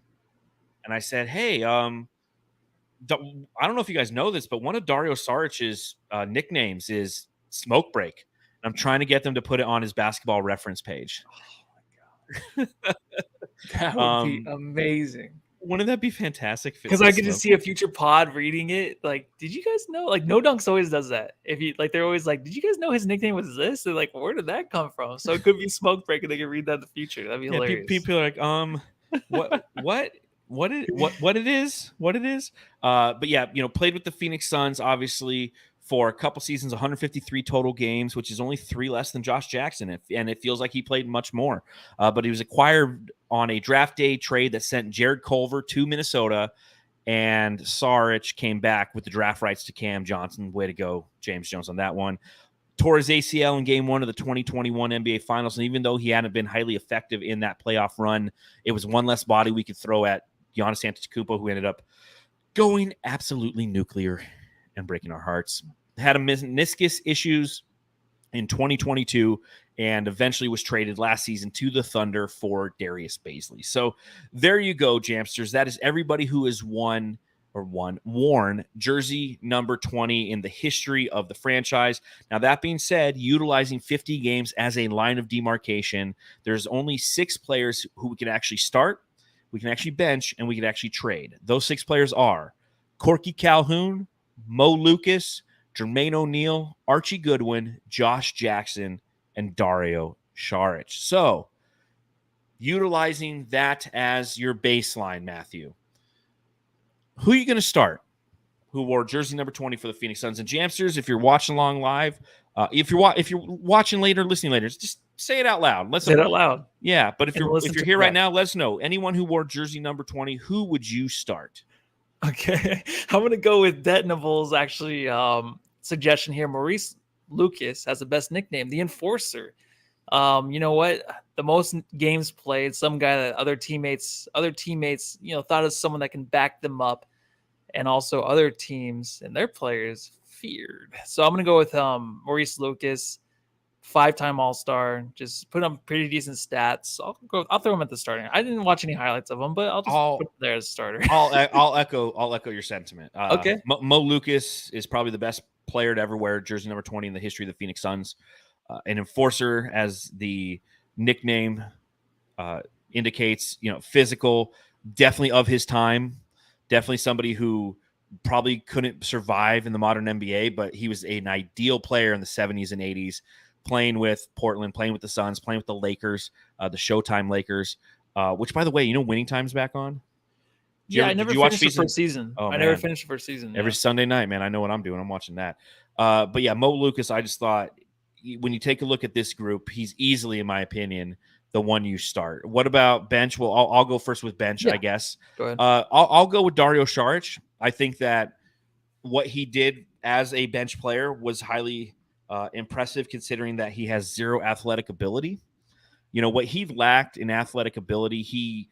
and I said, hey, I don't know if you guys know this, but one of Dario Saric's nicknames is Smoke Break. I'm trying to get them to put it on his basketball reference page. Oh, my God. That would be amazing. Wouldn't that be fantastic? Because I get to see a future pod reading it. Like, did you guys know? Like, No Dunks always does that. If you like, they're always like, did you guys know his nickname was this? They're like, where did that come from? So it could be Smoke Break, and they can read that in the future. That'd be hilarious. People are like, what it is. But yeah, played with the Phoenix Suns, obviously, for a couple seasons, 153 total games, which is only 3 less than Josh Jackson. And it feels like he played much more. But he was acquired on a draft day trade that sent Jared Culver to Minnesota, and Saric came back with the draft rights to Cam Johnson. Way to go, James Jones, on that one. Tore his ACL in Game 1 of the 2021 NBA Finals, and even though he hadn't been highly effective in that playoff run, it was one less body we could throw at Giannis Antetokounmpo, who ended up going absolutely nuclear and breaking our hearts. Had a meniscus issues in 2022 and eventually was traded last season to the Thunder for Darius Bazley. So there you go, Jamsters. That is everybody who has worn jersey number 20 in the history of the franchise. Now, that being said, utilizing 50 games as a line of demarcation, there's only 6 players who we can actually start, we can actually bench, and we can actually trade. Those 6 players are Corky Calhoun, Mo Lucas, Jermaine O'Neal, Archie Goodwin, Josh Jackson, and Dario Saric. So, utilizing that as your baseline, Matthew, who are you going to start? Who wore jersey number 20 for the Phoenix Suns? And Jamsters, if you're watching along live, if you're watching later, listening later, just say it out loud. Say it out loud. Yeah, but if you're here right now, let us know. Anyone who wore jersey number 20, who would you start? Okay, I'm going to go with Detnable's actually suggestion here. Maurice Lucas has the best nickname, the Enforcer. You know what? The most games played, some guy that other teammates, thought of someone that can back them up, and also other teams and their players feared. So I'm going to go with Maurice Lucas, 5-time All-Star, just put on pretty decent stats. I'll throw him at the starting. I didn't watch any highlights of him, but I'll just put him there as a starter. I'll echo your sentiment. Okay. Mo Lucas is probably the best player to ever wear jersey number 20 in the history of the Phoenix Suns. An Enforcer, as the nickname indicates, physical, definitely of his time, definitely somebody who probably couldn't survive in the modern NBA, but he was an ideal player in the 70s and 80s, playing with Portland, playing with the Suns, playing with the Lakers, the Showtime Lakers, which, by the way, Winning Time's back on? I never finished the first season. Oh, I never finished the first season. Every Sunday night, man, I know what I'm doing. I'm watching that. But yeah, Mo Lucas, I just thought, when you take a look at this group, he's easily, in my opinion, the one you start. What about bench? Well, I'll go first with bench, I guess. Go ahead. I'll go with Dario Saric. I think that what he did as a bench player was highly impressive, considering that he has 0 athletic ability. What he lacked in athletic ability, he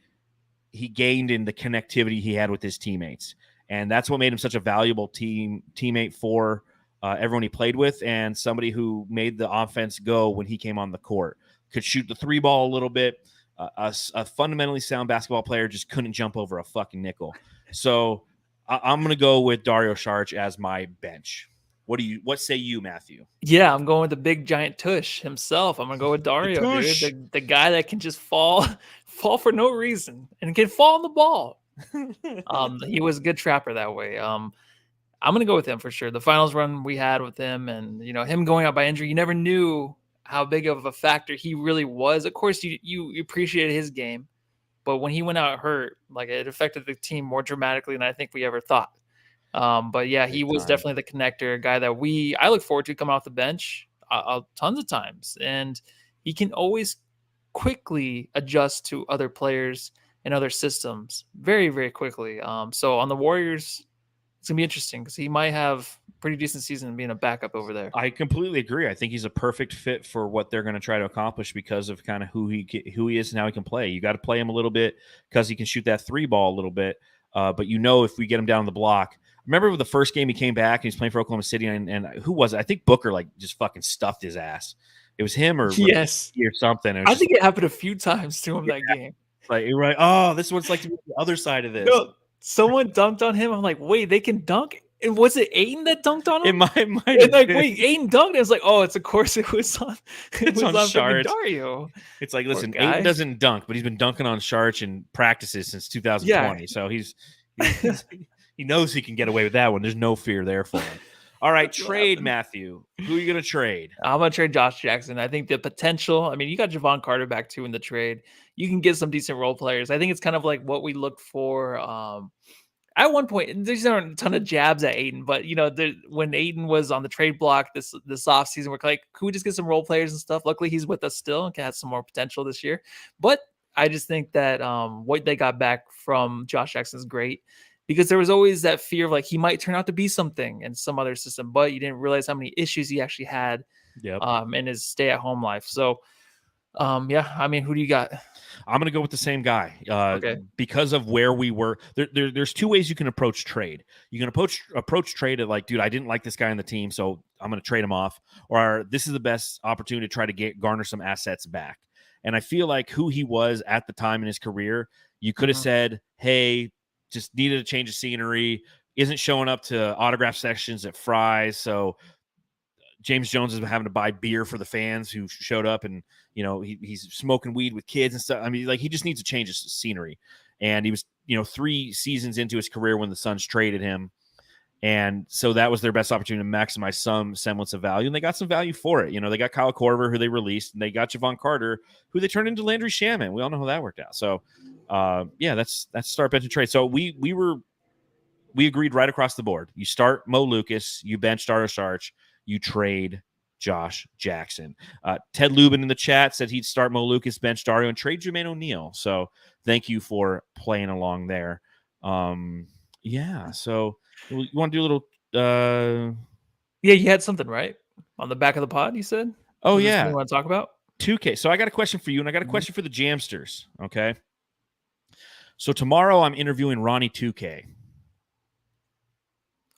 gained in the connectivity he had with his teammates. And that's what made him such a valuable teammate for everyone he played with, and somebody who made the offense go when he came on the court. Could shoot the 3 ball a little bit. A fundamentally sound basketball player, just couldn't jump over a fucking nickel. So I'm going to go with Dario Saric as my bench. What say you, Matthew? Yeah, I'm going with the big giant tush himself. I'm going to go with Dario, dude. The guy that can just fall for no reason and can fall on the ball. He was a good trapper that way. I'm going to go with him for sure. The finals run we had with him, and him going out by injury, you never knew how big of a factor he really was. Of course, you appreciated his game, but when he went out hurt, it affected the team more dramatically than I think we ever thought. But yeah, he was definitely the connector, a guy that I look forward to coming off the bench tons of times, and he can always quickly adjust to other players and other systems very, very quickly. So on the Warriors, it's going to be interesting because he might have a pretty decent season being a backup over there. I completely agree. I think he's a perfect fit for what they're going to try to accomplish because of kind of who he is and how he can play. You got to play him a little bit because he can shoot that 3 ball a little bit. But if we get him down the block, remember the first game he came back and he's playing for Oklahoma City, and who was it? I think Booker just fucking stuffed his ass. It was him or something. I think it happened a few times to him that game. You're right. Oh, this is what it's like to be the other side of this. No. Someone dunked on him. I'm like, wait, they can dunk? And was it Aiden that dunked on him? It might. And wait, Aiden dunked. It was like, oh, of course it was on. It was on Dario. It's like, listen, Aiden doesn't dunk, but he's been dunking on Saric in practices since 2020. Yeah. So he knows he can get away with that one. There's no fear there for him. All right, trade, Matthew. Who are you going to trade? I'm going to trade Josh Jackson. I think the potential, I mean, you got Javon Carter back too in the trade. You can get some decent role players. I think it's kind of like what we looked for. At one point, there's not a ton of jabs at Aiden, but when Aiden was on the trade block this offseason, we're like, could we just get some role players and stuff? Luckily, he's with us still and can have some more potential this year. But I just think that what they got back from Josh Jackson is great, because there was always that fear of like he might turn out to be something in some other system, but you didn't realize how many issues he actually had in his stay-at-home life. So, I mean, who do you got? I'm going to go with the same guy because of where we were. There's two ways you can approach trade. You can approach trade at like, dude, I didn't like this guy on the team, so I'm going to trade him off. Or this is the best opportunity to try to garner some assets back. And I feel like who he was at the time in his career, you could have said, hey, just needed a change of scenery, isn't showing up to autograph sessions at Fry's, so James Jones has been having to buy beer for the fans who showed up, and he's smoking weed with kids and stuff. I mean, like, he just needs a change of scenery. And he was 3 seasons into his career when the Suns traded him, and so that was their best opportunity to maximize some semblance of value, and they got some value for it. They got Kyle Korver, who they released, and they got Javon Carter, who they turned into Landry Shaman. We all know how that worked out. So, that's start, bench, and trade. So we agreed right across the board. You start Mo Lucas, you bench Dario Saric, you trade Josh Jackson. Ted Lubin in the chat said he'd start Mo Lucas, bench Dario, and trade Jermaine O'Neal. So thank you for playing along there. So you want to do a little you had something right on the back of the pod, you said? Oh, was yeah. You want to talk about 2K. So I got a question for you, and I got a question for the Jamsters. Okay. So tomorrow I'm interviewing Ronnie 2K.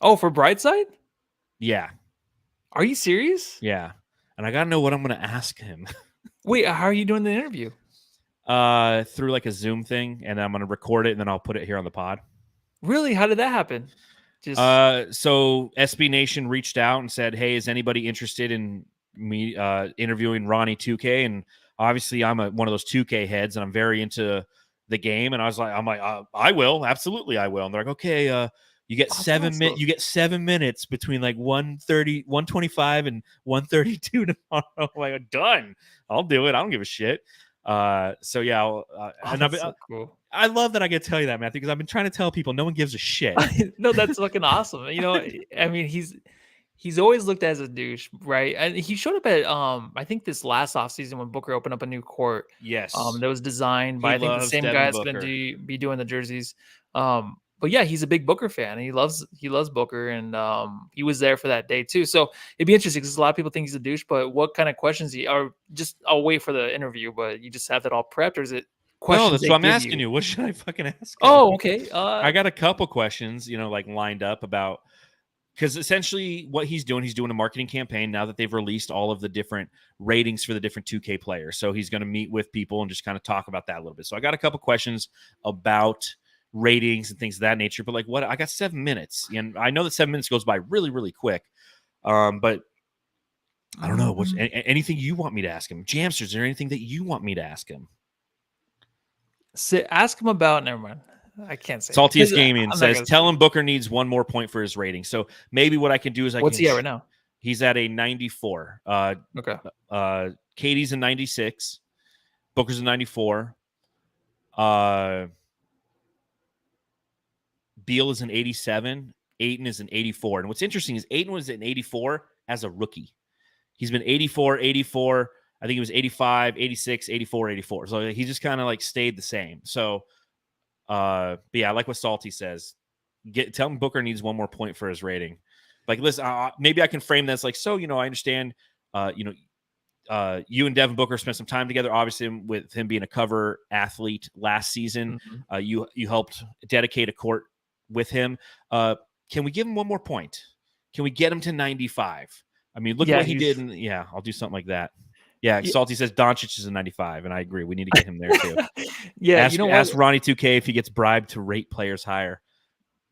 Oh, for Brightside? Yeah. Are you serious? Yeah. And I got to know what I'm going to ask him. Wait, how are you doing the interview? Through like a Zoom thing, and I'm going to record it, and then I'll put it here on the pod. Really? How did that happen? So SB Nation reached out and said, hey, is anybody interested in me interviewing Ronnie 2K? And obviously I'm one of those 2K heads, and I'm very into the game. And I'm like, I will. Absolutely, I will. And they're like, okay, you get 7 minutes. You get 7 minutes between like 1:30, 1:25, and 1:32 tomorrow. I'm like, done. I'll do it. I don't give a shit. So yeah, that's so cool. I love that I get to tell you that, Matthew, because I've been trying to tell people no one gives a shit. No, that's fucking awesome. I mean, he's always looked as a douche, right? And he showed up at I think this last offseason when Booker opened up a new court. Yes. That was designed by I think the same guy that's going to be doing the jerseys. But yeah, he's a big Booker fan. He loves Booker, and he was there for that day too. So it'd be interesting because a lot of people think he's a douche. But what kind of questions I'll wait for the interview. But you just have that all prepped, or is it questions? No, that's what I'm asking you. What should I fucking ask him? Oh, okay. I got a couple questions, like lined up about, because essentially what he's doing a marketing campaign now that they've released all of the different ratings for the different 2K players. So he's going to meet with people and just kind of talk about that a little bit. So I got a couple questions about ratings and things of that nature, but like, what, I got 7 minutes, and I know that 7 minutes goes by really, really quick. But I don't know what's anything you want me to ask him. Jamsters, is there anything that you want me to ask him? Ask him about, never mind. I can't say. Saltiest Gaming says, tell him Booker needs 1 more point for his rating. So maybe what I can do is what's he at right now? He's at a 94. Okay. Katie's a 96. Booker's a 94. Beal is an 87. Ayton is an 84. And what's interesting is Ayton was an 84 as a rookie. He's been 84. I think he was 85, 86, 84, 84. So he just kind of like stayed the same. So, but yeah, I like what Salty says. Tell him Booker needs 1 more point for his rating. Like, listen, maybe I can frame this like, so, I understand, you and Devin Booker spent some time together, obviously, with him being a cover athlete last season. Mm-hmm. You helped dedicate a court with him. Can we give him 1 more point? Can we get him to 95? I mean, look what he did. I'll do something like that. Yeah, Salty says Doncic is a 95, and I agree. We need to get him there too. Ask Ronnie 2K if he gets bribed to rate players higher.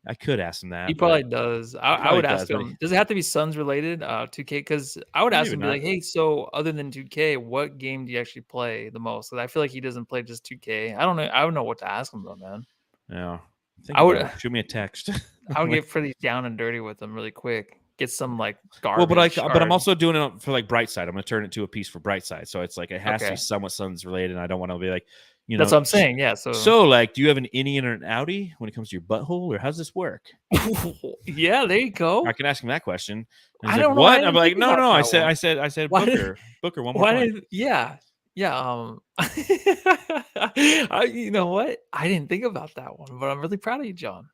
I could ask him that. He probably does. I would ask him. Does it have to be Suns related? 2K? Because I would ask him, be like, hey, so other than 2K, what game do you actually play the most? Because I feel like he doesn't play just 2K. I don't know. I don't know what to ask him though, man. Yeah. I would shoot me a text. I would get pretty down and dirty with him really quick. get some like garbage. Well, but I'm also doing it for like Brightside. I'm gonna turn it to a piece for Brightside, so it's like it has to be somewhat Suns related. And I don't want to be like, that's what I'm saying. Yeah. So like, do you have an innie and an outie when it comes to your butthole, or how's this work? Yeah, there you go. I can ask him that question. I don't know. What? I'm like, no. I said Booker one more time. Yeah. You know what? I didn't think about that one, but I'm really proud of you, John.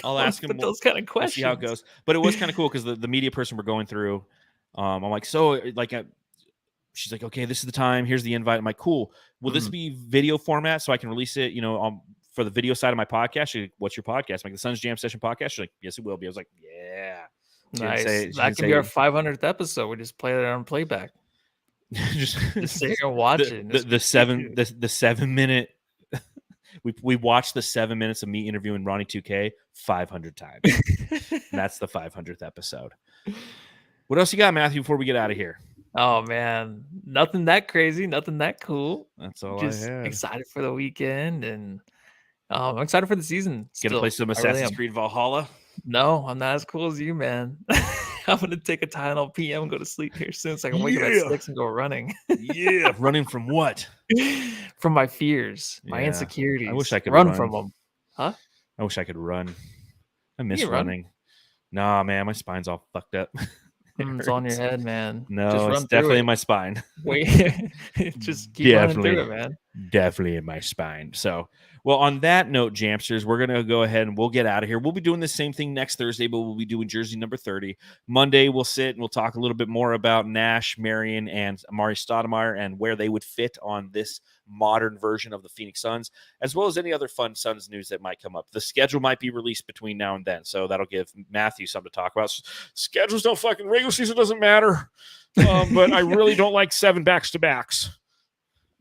I'll ask him those kind of questions. See how it goes. But it was kind of cool because the media person we're going through, I'm like, so like, she's like, okay, this is the time. Here's the invite. I'm like, cool. Will this be video format so I can release it? For the video side of my podcast. She's like, what's your podcast? I'm like, the Suns Jam Session podcast. She's like, yes, it will be. I was like, yeah. Nice. That could be our 500th episode. We just play it on playback. just sit here and watch it. The 7 minute. We watched the 7 minutes of me interviewing Ronnie 2K 500 times. That's the 500th episode. What else you got, Matthew, before we get out of here? Oh, man. Nothing that crazy. Nothing that cool. That's all just I have. Excited for the weekend. And I'm excited for the season. Gonna play some Assassin's Creed Valhalla? No, I'm not as cool as you, man. I'm going to take a Tylenol PM and go to sleep here soon so I can wake up at 6 and go running. Yeah. Running from what? From my fears, my insecurities. I wish I could run from them. Huh? I wish I could run. I miss running. Nah, man, my spine's all fucked up. It's on your head, man. No, just it's definitely in my spine. Wait, just keep running through it, man. Definitely in my spine. So, well, on that note, Jamsters, we're going to go ahead and we'll get out of here. We'll be doing the same thing next Thursday, but we'll be doing jersey number 30. Monday, we'll sit and we'll talk a little bit more about Nash, Marion, and Amare Stoudemire and where they would fit on this modern version of the Phoenix Suns, as well as any other fun Suns news that might come up. The schedule might be released between now and then, so that'll give Matthew something to talk about. Schedules don't fucking, regular season doesn't matter, but I really don't like 7 backs-to-backs.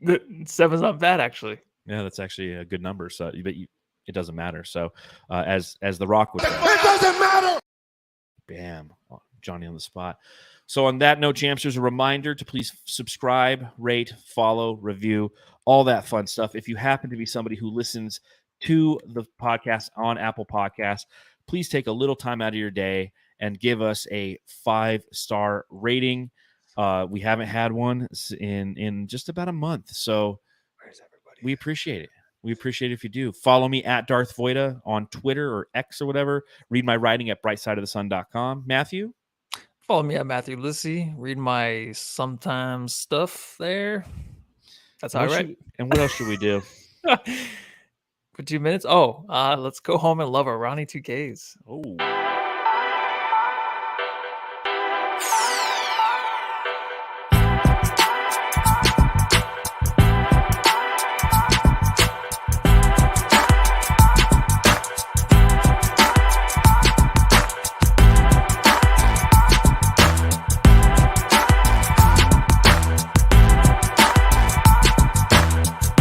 7's not bad, actually. Yeah, that's actually a good number. So, but it doesn't matter. So, as The Rock would say, it doesn't matter. Bam, Johnny on the spot. So, on that note, Jamsters, a reminder to please subscribe, rate, follow, review, all that fun stuff. If you happen to be somebody who listens to the podcast on Apple Podcasts, please take a little time out of your day and give us a 5-star rating. We haven't had one in just about a month, so we appreciate it. We appreciate it if you do. Follow me at Darth Voida on Twitter or X or whatever. Read my writing at brightsideofthesun.com. Matthew? Follow me at Matthew Lissy. Read my sometimes stuff there. That's how I write. And what else should we do? For 2 minutes? Oh, let's go home and love our Ronnie 2Ks. Oh.